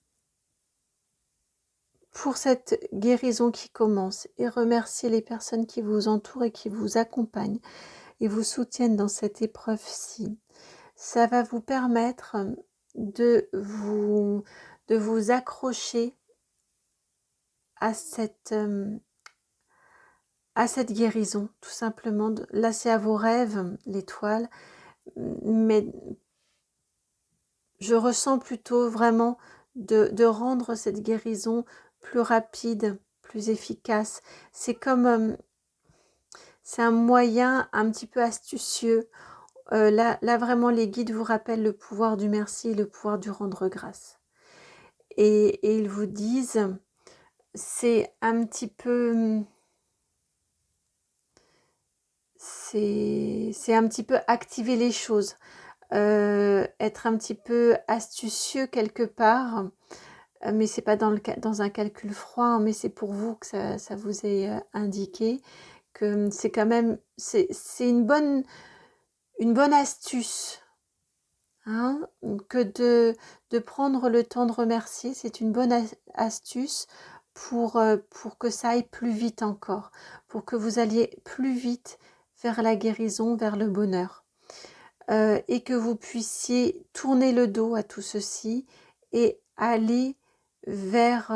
pour cette guérison qui commence et remerciez les personnes qui vous entourent et qui vous accompagnent et vous soutiennent dans cette épreuve-ci. Ça va vous permettre de vous accrocher à cette guérison, tout simplement. Là, c'est à vos rêves, l'étoile, mais je ressens plutôt vraiment de rendre cette guérison plus rapide, plus efficace. C'est comme, c'est un moyen un petit peu astucieux. Là, vraiment, les guides vous rappellent le pouvoir du merci et le pouvoir du rendre grâce. Et ils vous disent, c'est un petit peu c'est un petit peu activer les choses, être un petit peu astucieux quelque part, mais c'est pas dans un calcul froid, hein, mais c'est pour vous que ça vous est indiqué, que c'est quand même, c'est une bonne astuce, hein, que de prendre le temps de remercier. C'est une bonne astuce pour que ça aille plus vite encore, pour que vous alliez plus vite vers la guérison, vers le bonheur, et que vous puissiez tourner le dos à tout ceci et aller vers,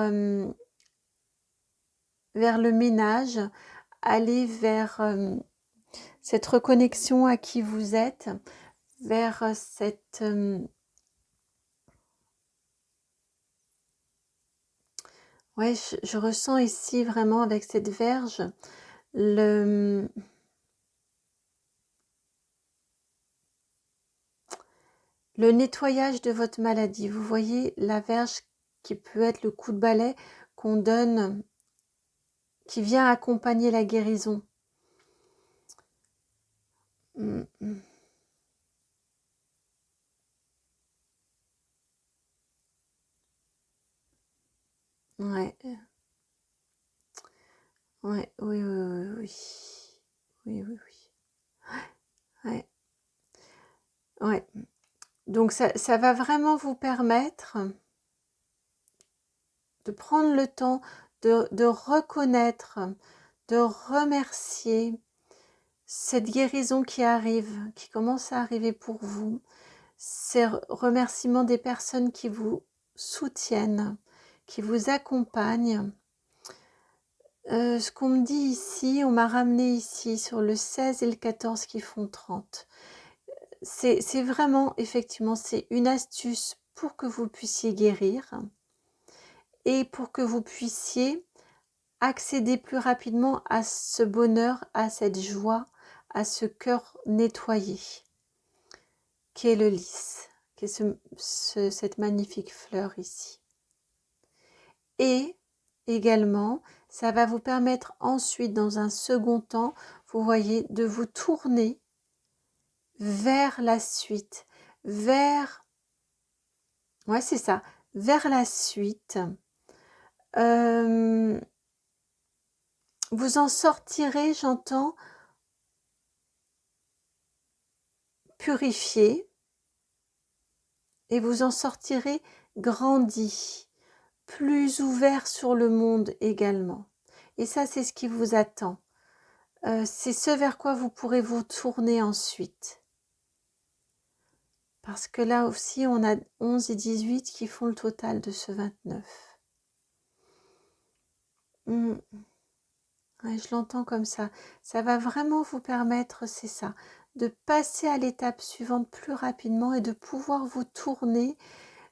vers le ménage, aller vers cette reconnexion à qui vous êtes, vers cette... ouais, je ressens ici vraiment avec cette verge le nettoyage de votre maladie. Vous voyez la verge qui peut être le coup de balai qu'on donne, qui vient accompagner la guérison. Ouais. Ouais, oui, oui, oui, oui. Oui, oui, oui. Ouais, ouais. Donc ça va vraiment vous permettre de prendre le temps de reconnaître, de remercier cette guérison qui arrive, qui commence à arriver pour vous, ces remerciements des personnes qui vous soutiennent, qui vous accompagnent. Ce qu'on me dit ici, on m'a ramené ici sur le 16 et le 14 qui font 30. C'est vraiment, effectivement, c'est une astuce pour que vous puissiez guérir et pour que vous puissiez accéder plus rapidement à ce bonheur, à cette joie, à ce cœur nettoyé, qui est le lys, qui est cette magnifique fleur ici. Et également, ça va vous permettre ensuite, dans un second temps, vous voyez, de vous tourner vers la suite, vers... ouais, c'est ça, vers la suite. Vous en sortirez, j'entends, purifié, et vous en sortirez grandi, plus ouvert sur le monde également. Et ça, c'est ce qui vous attend. C'est ce vers quoi vous pourrez vous tourner ensuite. Parce que là aussi, on a 11 et 18 qui font le total de ce 29. Ouais, je l'entends comme ça. Ça va vraiment vous permettre, c'est ça, de passer à l'étape suivante plus rapidement et de pouvoir vous tourner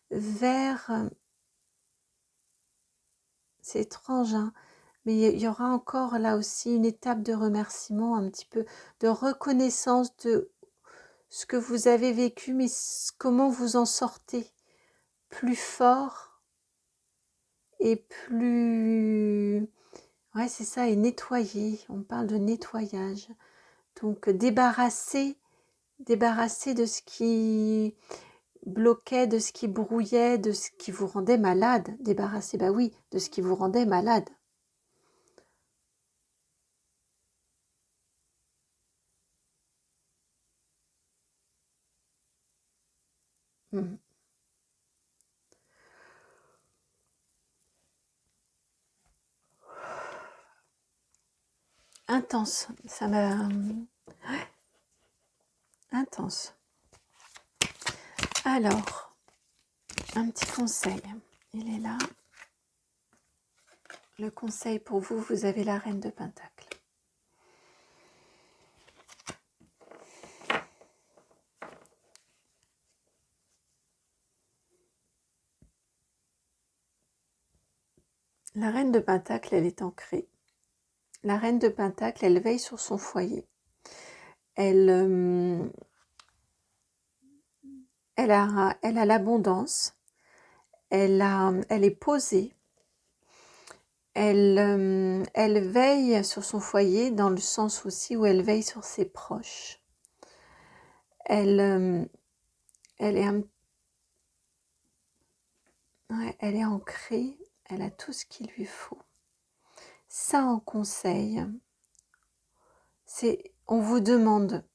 vers... c'est étrange, hein, mais il y aura encore là aussi une étape de remerciement, un petit peu de reconnaissance de ce que vous avez vécu, mais comment vous en sortez plus fort et plus... ouais, c'est ça, et nettoyer. On parle de nettoyage. Donc débarrasser de ce qui bloquait, de ce qui brouillait, de ce qui vous rendait malade. Débarrasser, bah oui, de ce qui vous rendait malade. Intense, ça m'a... intense. Alors, un petit conseil, il est là. Le conseil pour vous, vous avez la reine de Pentacle. La reine de Pentacle, elle est ancrée. La reine de Pentacle, elle veille sur son foyer. Elle a l'abondance. Elle est posée. elle veille sur son foyer dans le sens aussi où elle veille sur ses proches. Elle, elle est elle est ancrée, elle a tout ce qu'il lui faut. Ça en conseil, on vous demande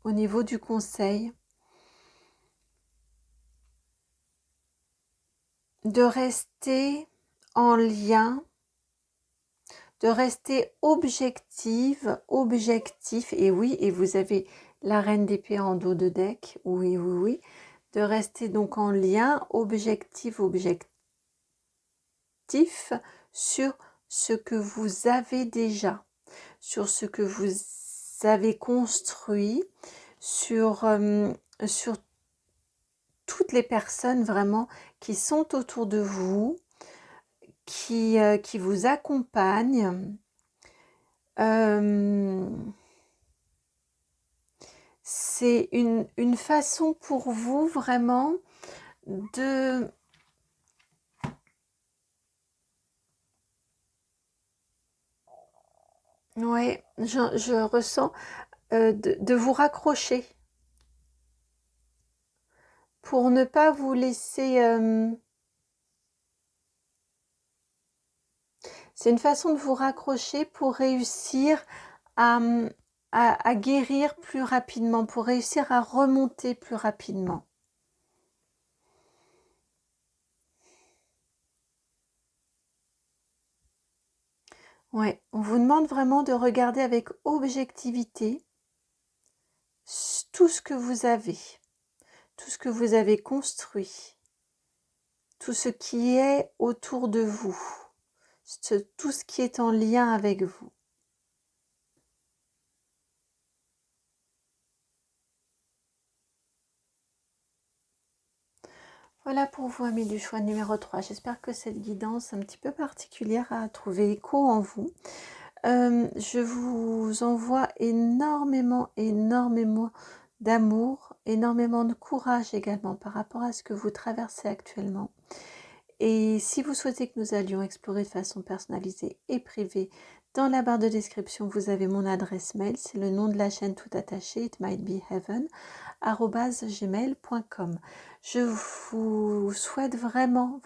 au niveau du conseil de rester en lien, de rester objectif, et oui, et vous avez la reine d'épée en dos de deck, oui, de rester donc en lien objectif sur ce que vous avez déjà, sur ce que vous avez construit, sur toutes les personnes vraiment qui sont autour de vous, qui vous accompagnent. C'est une façon pour vous vraiment de je ressens de vous raccrocher pour ne pas vous laisser c'est une façon de vous raccrocher pour réussir à guérir plus rapidement, pour réussir à remonter plus rapidement. Ouais, on vous demande vraiment de regarder avec objectivité tout ce que vous avez construit, tout ce qui est autour de vous, tout ce qui est en lien avec vous. Voilà pour vous, amis du choix numéro 3. J'espère que cette guidance un petit peu particulière a trouvé écho en vous. Je vous envoie énormément d'amour, énormément de courage également par rapport à ce que vous traversez actuellement. Et si vous souhaitez que nous allions explorer de façon personnalisée et privée, dans la barre de description, vous avez mon adresse mail, c'est le nom de la chaîne tout attaché, itmightbeheaven@gmail.com. Je vous souhaite vraiment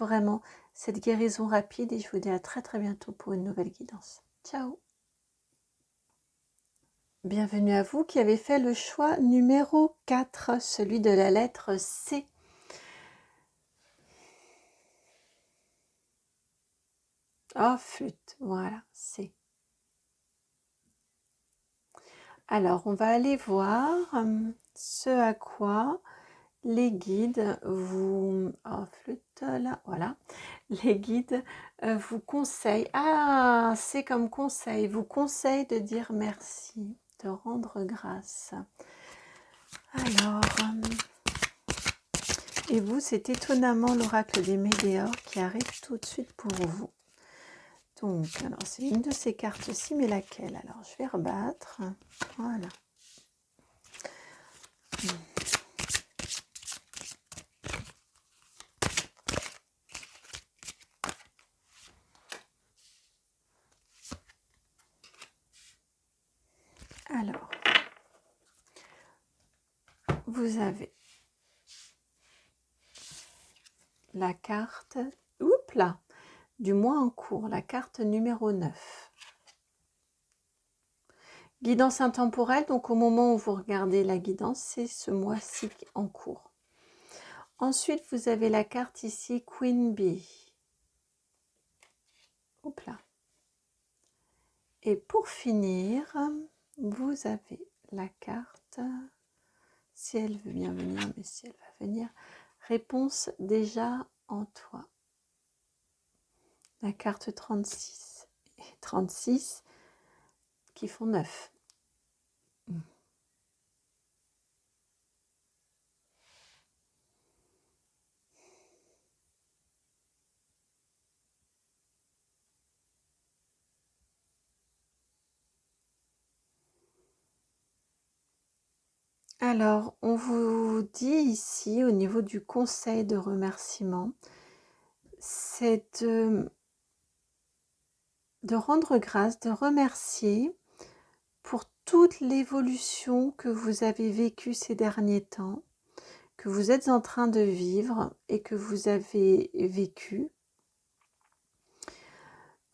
cette guérison rapide et je vous dis à très bientôt pour une nouvelle guidance. Ciao! Bienvenue à vous qui avez fait le choix numéro 4, celui de la lettre C. Oh, flûte, voilà, C. Alors, on va aller voir ce à quoi les guides vous... Oh, flûte, là, voilà. Les guides vous conseillent... Ah, c'est comme conseil. Vous conseillent de dire merci, de rendre grâce. Alors... et vous, c'est étonnamment l'oracle des météores qui arrive tout de suite pour vous. Donc, alors c'est une de ces cartes-ci, mais laquelle? Alors, je vais rebattre. Voilà. Alors, vous avez la carte, oups là, du mois en cours, la carte numéro 9. Guidance intemporelle, donc au moment où vous regardez la guidance, c'est ce mois-ci en cours. Ensuite, vous avez la carte ici, Queen Bee. Hop là. Et pour finir, vous avez la carte, si elle veut bien venir, mais si elle va venir, réponse déjà en toi. La carte 36 et 36 qui font 9. Alors, on vous dit ici, au niveau du conseil de remerciement, c'est de rendre grâce, de remercier pour toute l'évolution que vous avez vécue ces derniers temps, que vous êtes en train de vivre et que vous avez vécu.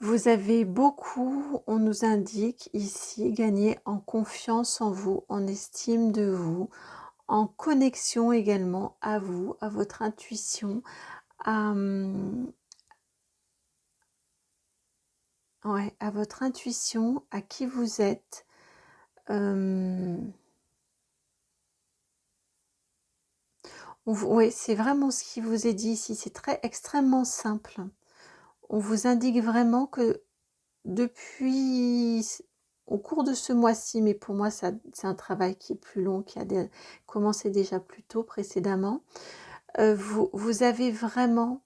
Vous avez beaucoup, on nous indique ici, gagné en confiance en vous, en estime de vous, en connexion également à vous, à votre intuition, à votre intuition, à qui vous êtes. Oui, c'est vraiment ce qui vous est dit ici, c'est extrêmement simple. On vous indique vraiment que depuis, au cours de ce mois-ci, mais pour moi c'est un travail qui est plus long, qui a commencé déjà plus tôt précédemment, vous avez vraiment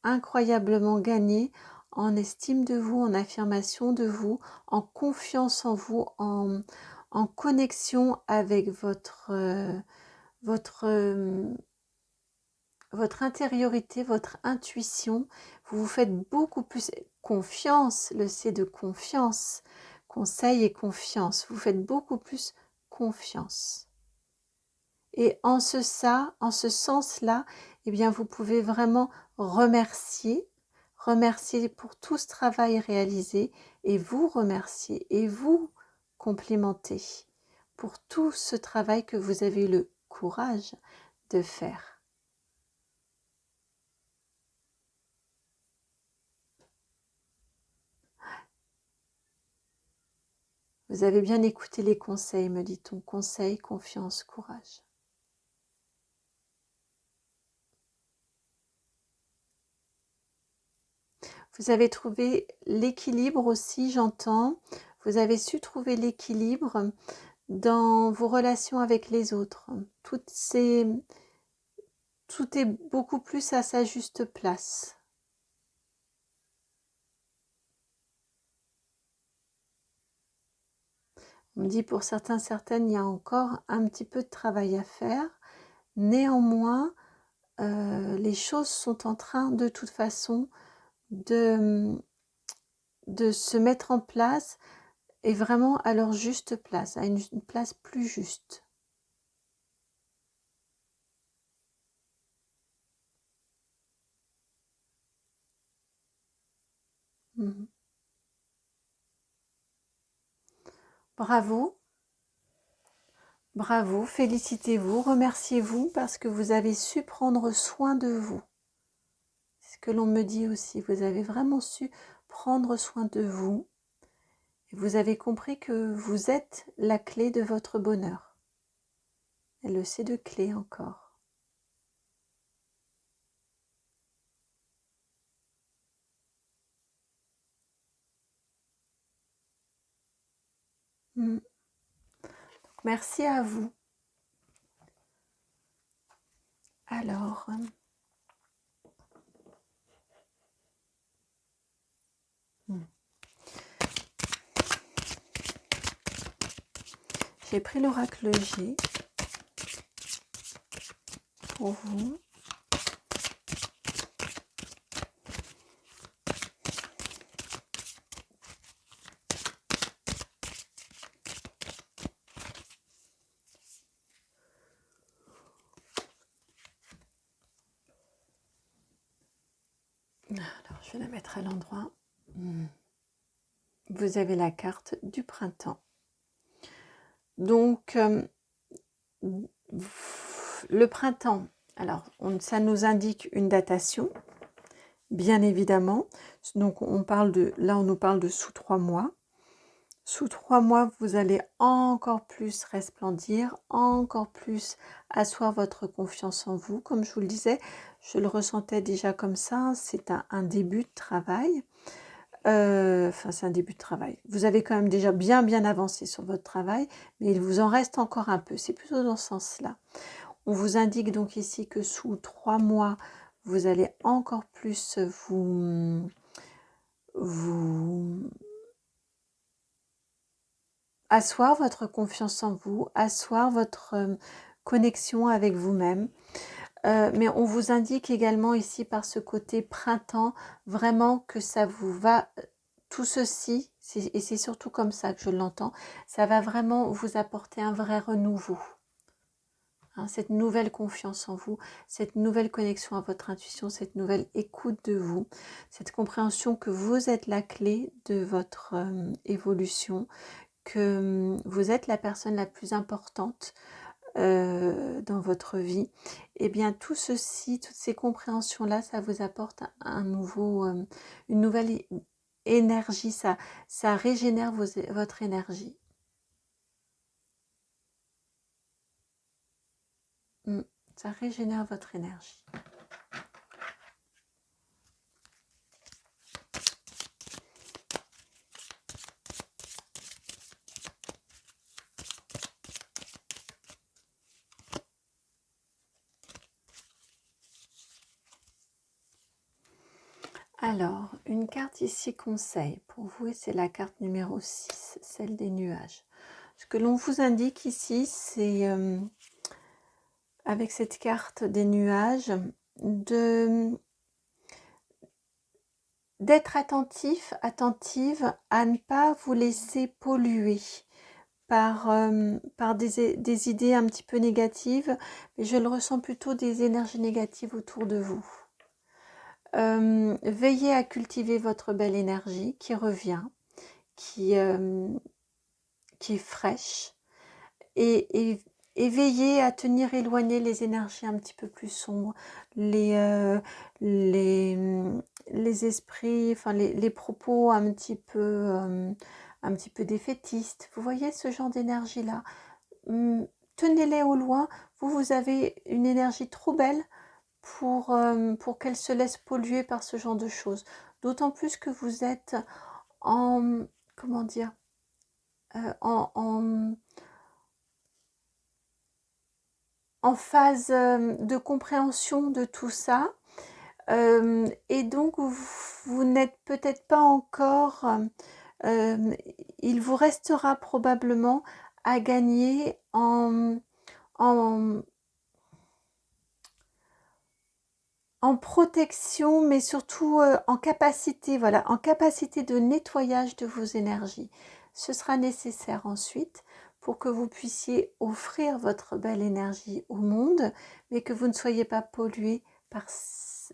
incroyablement gagné en estime de vous, en affirmation de vous, en confiance en vous, en connexion avec votre intériorité, votre intuition. Vous vous faites beaucoup plus confiance, le C de confiance, conseil et confiance, vous faites beaucoup plus confiance. Et en ce sens-là, eh bien, vous pouvez vraiment remercier pour tout ce travail réalisé et vous remercier et vous complimenter pour tout ce travail que vous avez eu le courage de faire. Vous avez bien écouté les conseils, me dit-on. Conseil, confiance, courage. Vous avez trouvé l'équilibre aussi, j'entends. Vous avez su trouver l'équilibre dans vos relations avec les autres. Tout est beaucoup plus à sa juste place. On me dit pour certains, certaines, il y a encore un petit peu de travail à faire. Néanmoins, les choses sont en train de toute façon de se mettre en place et vraiment à leur juste place, à une place plus juste. Bravo, bravo, félicitez-vous, remerciez-vous parce que vous avez su prendre soin de vous. C'est ce que l'on me dit aussi, vous avez vraiment su prendre soin de vous et vous avez compris que vous êtes la clé de votre bonheur. Et le C de clé encore. Donc, merci à vous. Alors, j'ai pris l'oracle G pour vous. Alors, je vais la mettre à l'endroit. Vous avez la carte du printemps. Donc, le printemps, alors ça nous indique une datation, bien évidemment. Donc, on nous parle de sous 3 mois. Sous 3 mois, vous allez encore plus resplendir, encore plus asseoir votre confiance en vous. Comme je vous le disais, je le ressentais déjà comme ça, c'est un début de travail. C'est un début de travail. Vous avez quand même déjà bien avancé sur votre travail, mais il vous en reste encore un peu. C'est plutôt dans ce sens-là. On vous indique donc ici que sous 3 mois, vous allez encore plus vous asseoir votre confiance en vous, asseoir votre connexion avec vous-même. Mais on vous indique également ici par ce côté printemps, vraiment que ça vous va tout ceci, et c'est surtout comme ça que je l'entends, ça va vraiment vous apporter un vrai renouveau. Hein, cette nouvelle confiance en vous, cette nouvelle connexion à votre intuition, cette nouvelle écoute de vous, cette compréhension que vous êtes la clé de votre évolution, que vous êtes la personne la plus importante dans votre vie, et bien tout ceci, toutes ces compréhensions-là, ça vous apporte un nouveau, une nouvelle énergie, ça régénère votre énergie. Ça régénère votre énergie. Alors, une carte ici conseil pour vous, et c'est la carte numéro 6, celle des nuages. Ce que l'on vous indique ici, c'est avec cette carte des nuages, d'être attentive à ne pas vous laisser polluer par des idées un petit peu négatives, mais je le ressens plutôt des énergies négatives autour de vous. Veillez à cultiver votre belle énergie qui revient, qui est fraîche, et veillez à tenir éloigné les énergies un petit peu plus sombres, les esprits, enfin les propos un petit peu défaitistes. Vous voyez ce genre d'énergie-là, tenez-les au loin. Vous avez une énergie trop belle pour qu'elle se laisse polluer par ce genre de choses. D'autant plus que vous êtes en, comment dire, en phase de compréhension de tout ça. Et donc, vous n'êtes peut-être pas encore... il vous restera probablement à gagner en protection, mais surtout en capacité, voilà, en capacité de nettoyage de vos énergies. Ce sera nécessaire ensuite pour que vous puissiez offrir votre belle énergie au monde, mais que vous ne soyez pas pollué par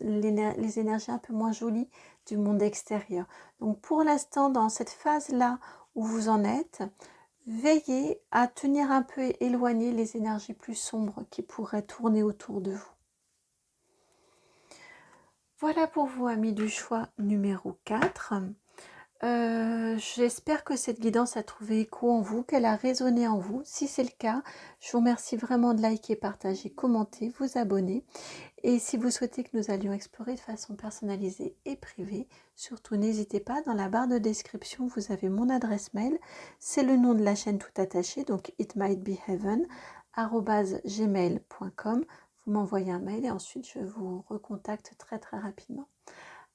les énergies un peu moins jolies du monde extérieur. Donc pour l'instant, dans cette phase-là où vous en êtes, veillez à tenir un peu éloigné les énergies plus sombres qui pourraient tourner autour de vous. Voilà pour vous, amis du choix numéro 4. J'espère que cette guidance a trouvé écho en vous, qu'elle a résonné en vous. Si c'est le cas, je vous remercie vraiment de liker, partager, commenter, vous abonner. Et si vous souhaitez que nous allions explorer de façon personnalisée et privée, surtout n'hésitez pas, dans la barre de description, vous avez mon adresse mail. C'est le nom de la chaîne tout attaché, donc itmightbeheaven@gmail.com. Vous m'envoyez un mail et ensuite je vous recontacte très rapidement.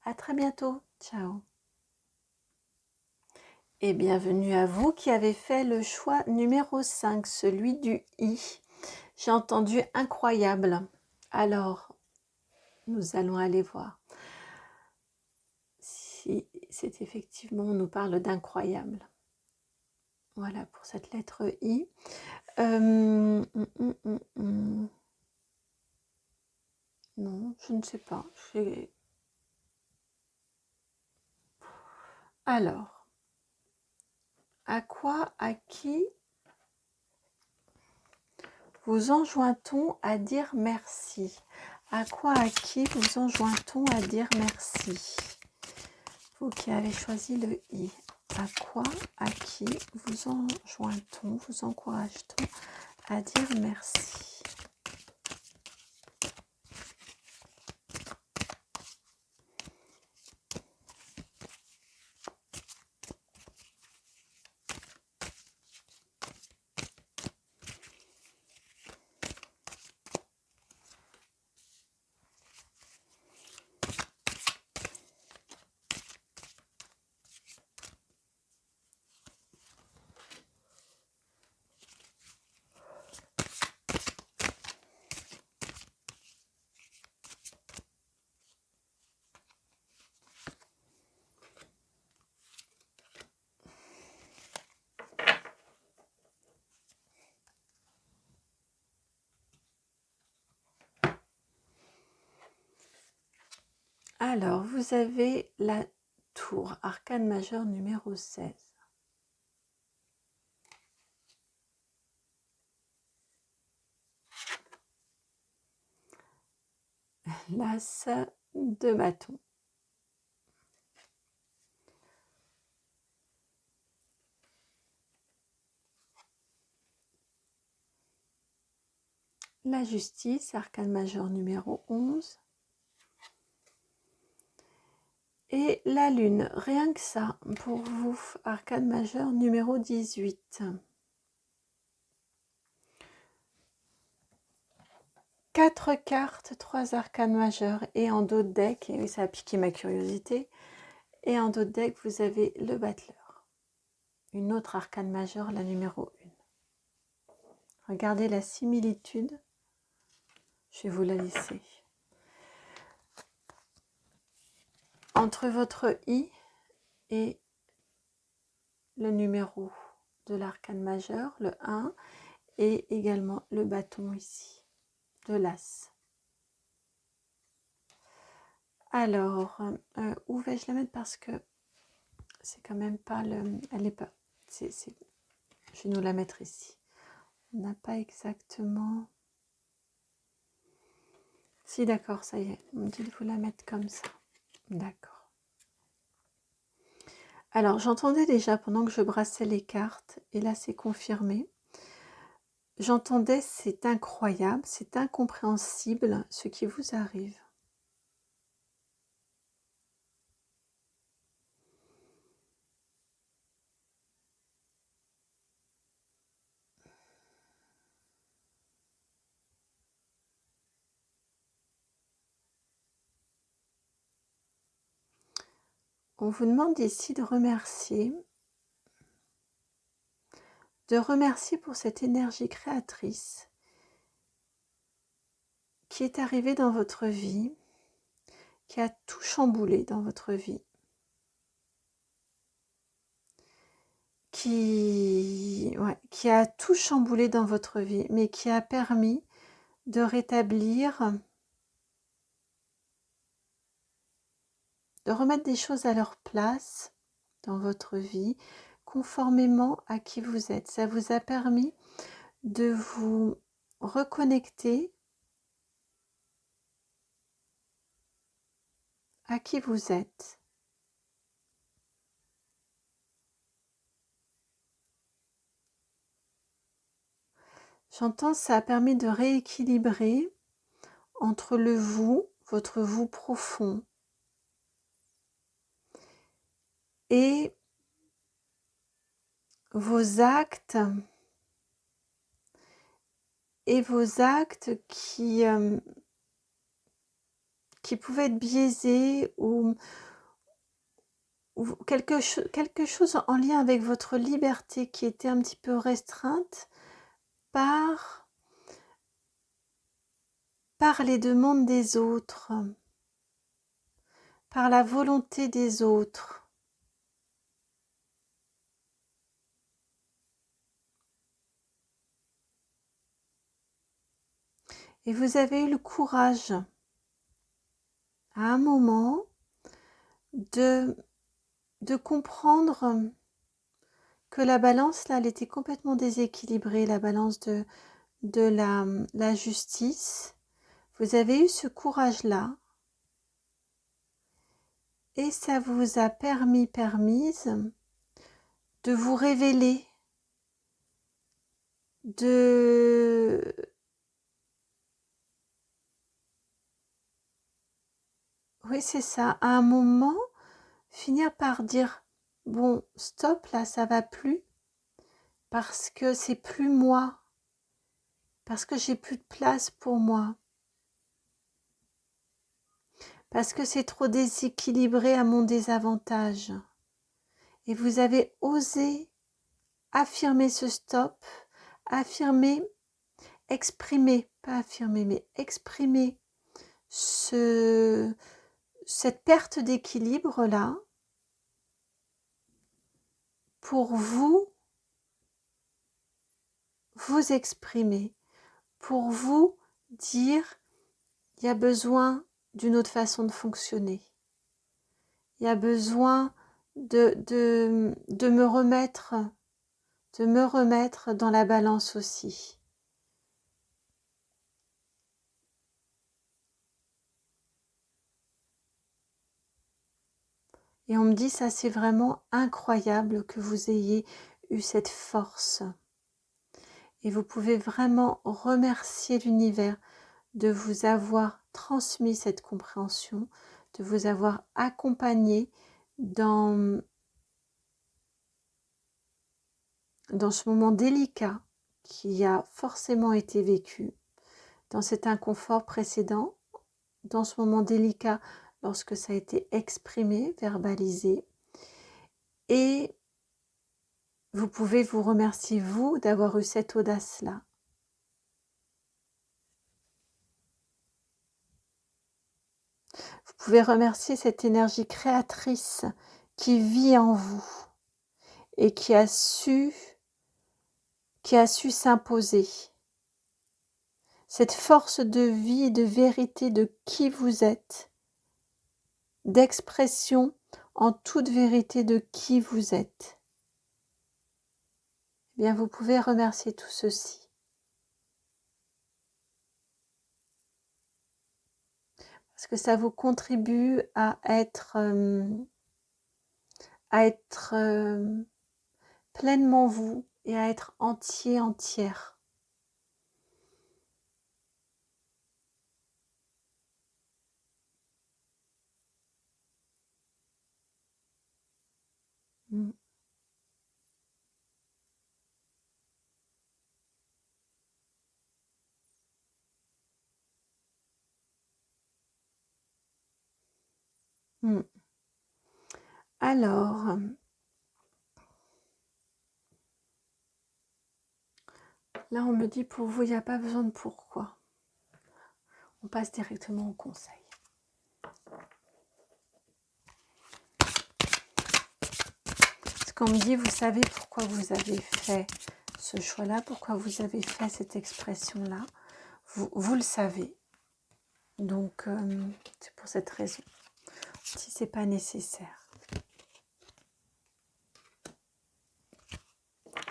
À très bientôt. Ciao. Et bienvenue à vous qui avez fait le choix numéro 5, celui du I. J'ai entendu incroyable. Alors, nous allons aller voir si c'est effectivement, on nous parle d'incroyable. Voilà pour cette lettre I. Non, je ne sais pas. Alors, à quoi, à qui vous enjoint-on à dire merci? À quoi, à qui vous enjoint-on à dire merci? Vous qui avez choisi le I. À quoi, à qui vous enjoint-on, vous encourage-t-on à dire merci? Alors, vous avez la tour, arcane majeur numéro 16. L'as de bâton. La justice, arcane majeur numéro 11. Et la lune, rien que ça, pour vous, arcane majeur numéro 18. 4 cartes, 3 arcanes majeurs. Et en dos de deck, et oui, ça a piqué ma curiosité, et en dos de deck, vous avez le battleur. Une autre arcane majeure, la numéro 1. Regardez la similitude. Je vais vous la laisser. Entre votre I et le numéro de l'arcane majeur, le 1, et également le bâton ici, de l'as. Alors, où vais-je la mettre parce que c'est quand même pas le... Elle n'est pas... Je vais nous la mettre ici. On n'a pas exactement... Si, d'accord, ça y est. On me dit de vous la mettre comme ça. D'accord. Alors, j'entendais déjà pendant que je brassais les cartes, et là c'est confirmé. J'entendais, c'est incroyable, c'est incompréhensible ce qui vous arrive. On vous demande ici de remercier pour cette énergie créatrice qui est arrivée dans votre vie, qui a tout chamboulé dans votre vie, qui a tout chamboulé dans votre vie, mais qui a permis de rétablir, de remettre des choses à leur place dans votre vie, conformément à qui vous êtes. Ça vous a permis de vous reconnecter à qui vous êtes. J'entends, ça a permis de rééquilibrer entre le vous, votre vous profond, et vos actes qui pouvaient être biaisés ou quelque chose en lien avec votre liberté qui était un petit peu restreinte par les demandes des autres, par la volonté des autres. Et vous avez eu le courage, à un moment, de comprendre que la balance, là, elle était complètement déséquilibrée, la balance de la justice. Vous avez eu ce courage-là, et ça vous a permise de vous révéler, oui, c'est ça, à un moment, finir par dire, bon, stop, là, ça va plus, parce que c'est plus moi, parce que j'ai plus de place pour moi, parce que c'est trop déséquilibré à mon désavantage. Et vous avez osé affirmer ce stop, exprimer, pas affirmer, mais exprimer cette perte d'équilibre-là pour vous exprimer, pour vous dire il y a besoin d'une autre façon de fonctionner. il y a besoin de me remettre dans la balance aussi. Et on me dit, ça c'est vraiment incroyable que vous ayez eu cette force. Et vous pouvez vraiment remercier l'univers de vous avoir transmis cette compréhension, de vous avoir accompagné dans ce moment délicat qui a forcément été vécu, dans cet inconfort précédent, dans ce moment délicat lorsque ça a été exprimé, verbalisé. Et vous pouvez vous remercier, vous, d'avoir eu cette audace-là. Vous pouvez remercier cette énergie créatrice qui vit en vous et qui a su s'imposer. Cette force de vie et de vérité de qui vous êtes, d'expression en toute vérité de qui vous êtes. Eh bien, vous pouvez remercier tout ceci. Parce que ça vous contribue à être pleinement vous et à être entier, entière. Alors, là on me dit pour vous, il n'y a pas besoin de pourquoi. On passe directement au conseil. Parce qu'on me dit, vous savez pourquoi vous avez fait ce choix-là, pourquoi vous avez fait cette expression-là. Vous le savez. Donc, c'est pour cette raison. Si ce n'est pas nécessaire.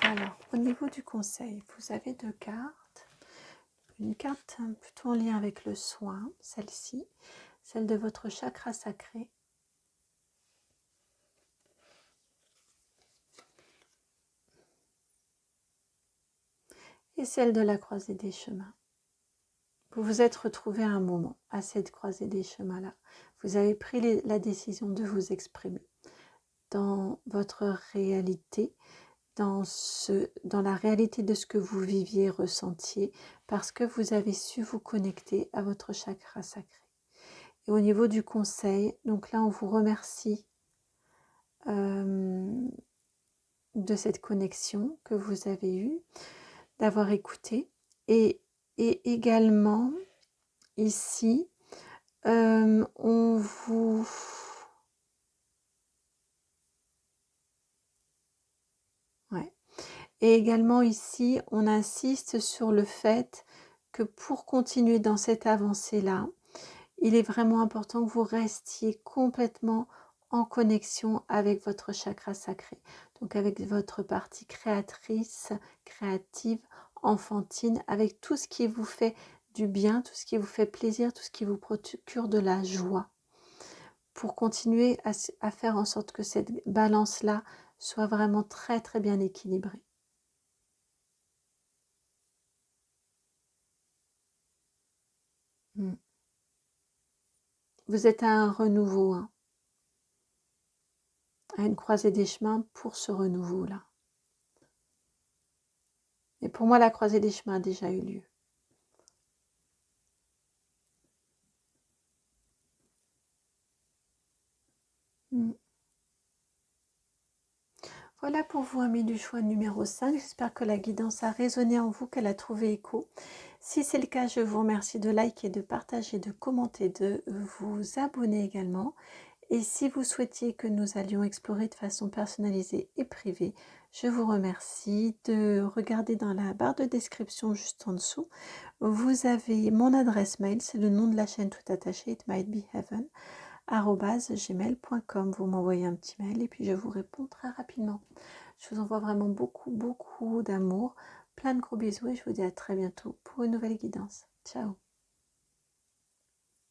Alors, au niveau du conseil, vous avez 2 cartes. Une carte plutôt en lien avec le soin, celle-ci, celle de votre chakra sacré. Et celle de la croisée des chemins. Vous vous êtes retrouvé à un moment, à cette croisée des chemins-là. Vous avez pris la décision de vous exprimer dans votre réalité, dans la réalité de ce que vous viviez, ressentiez, parce que vous avez su vous connecter à votre chakra sacré. Et au niveau du conseil, donc là on vous remercie de cette connexion que vous avez eue, d'avoir écouté, et également ici on vous et également ici on insiste sur le fait que pour continuer dans cette avancée-là, il est vraiment important que vous restiez complètement en connexion avec votre chakra sacré, donc avec votre partie créatrice, créative, enfantine, avec tout ce qui vous fait du bien, tout ce qui vous fait plaisir, tout ce qui vous procure de la joie, pour continuer à faire en sorte que cette balance-là soit vraiment très très bien équilibrée. Vous êtes à un renouveau, à une croisée des chemins pour ce renouveau-là. Et pour moi, la croisée des chemins a déjà eu lieu. Voilà pour vous, amis du choix numéro 5. J'espère que la guidance a résonné en vous, qu'elle a trouvé écho. Si c'est le cas, je vous remercie de liker, de partager, de commenter, de vous abonner également. Et si vous souhaitiez que nous allions explorer de façon personnalisée et privée, je vous remercie de regarder dans la barre de description juste en dessous. Vous avez mon adresse mail, c'est le nom de la chaîne tout attaché, It Might Be Heaven. gmail.com. Vous m'envoyez un petit mail et puis je vous réponds très rapidement. Je vous envoie vraiment beaucoup, beaucoup d'amour, plein de gros bisous et je vous dis à très bientôt pour une nouvelle guidance. Ciao!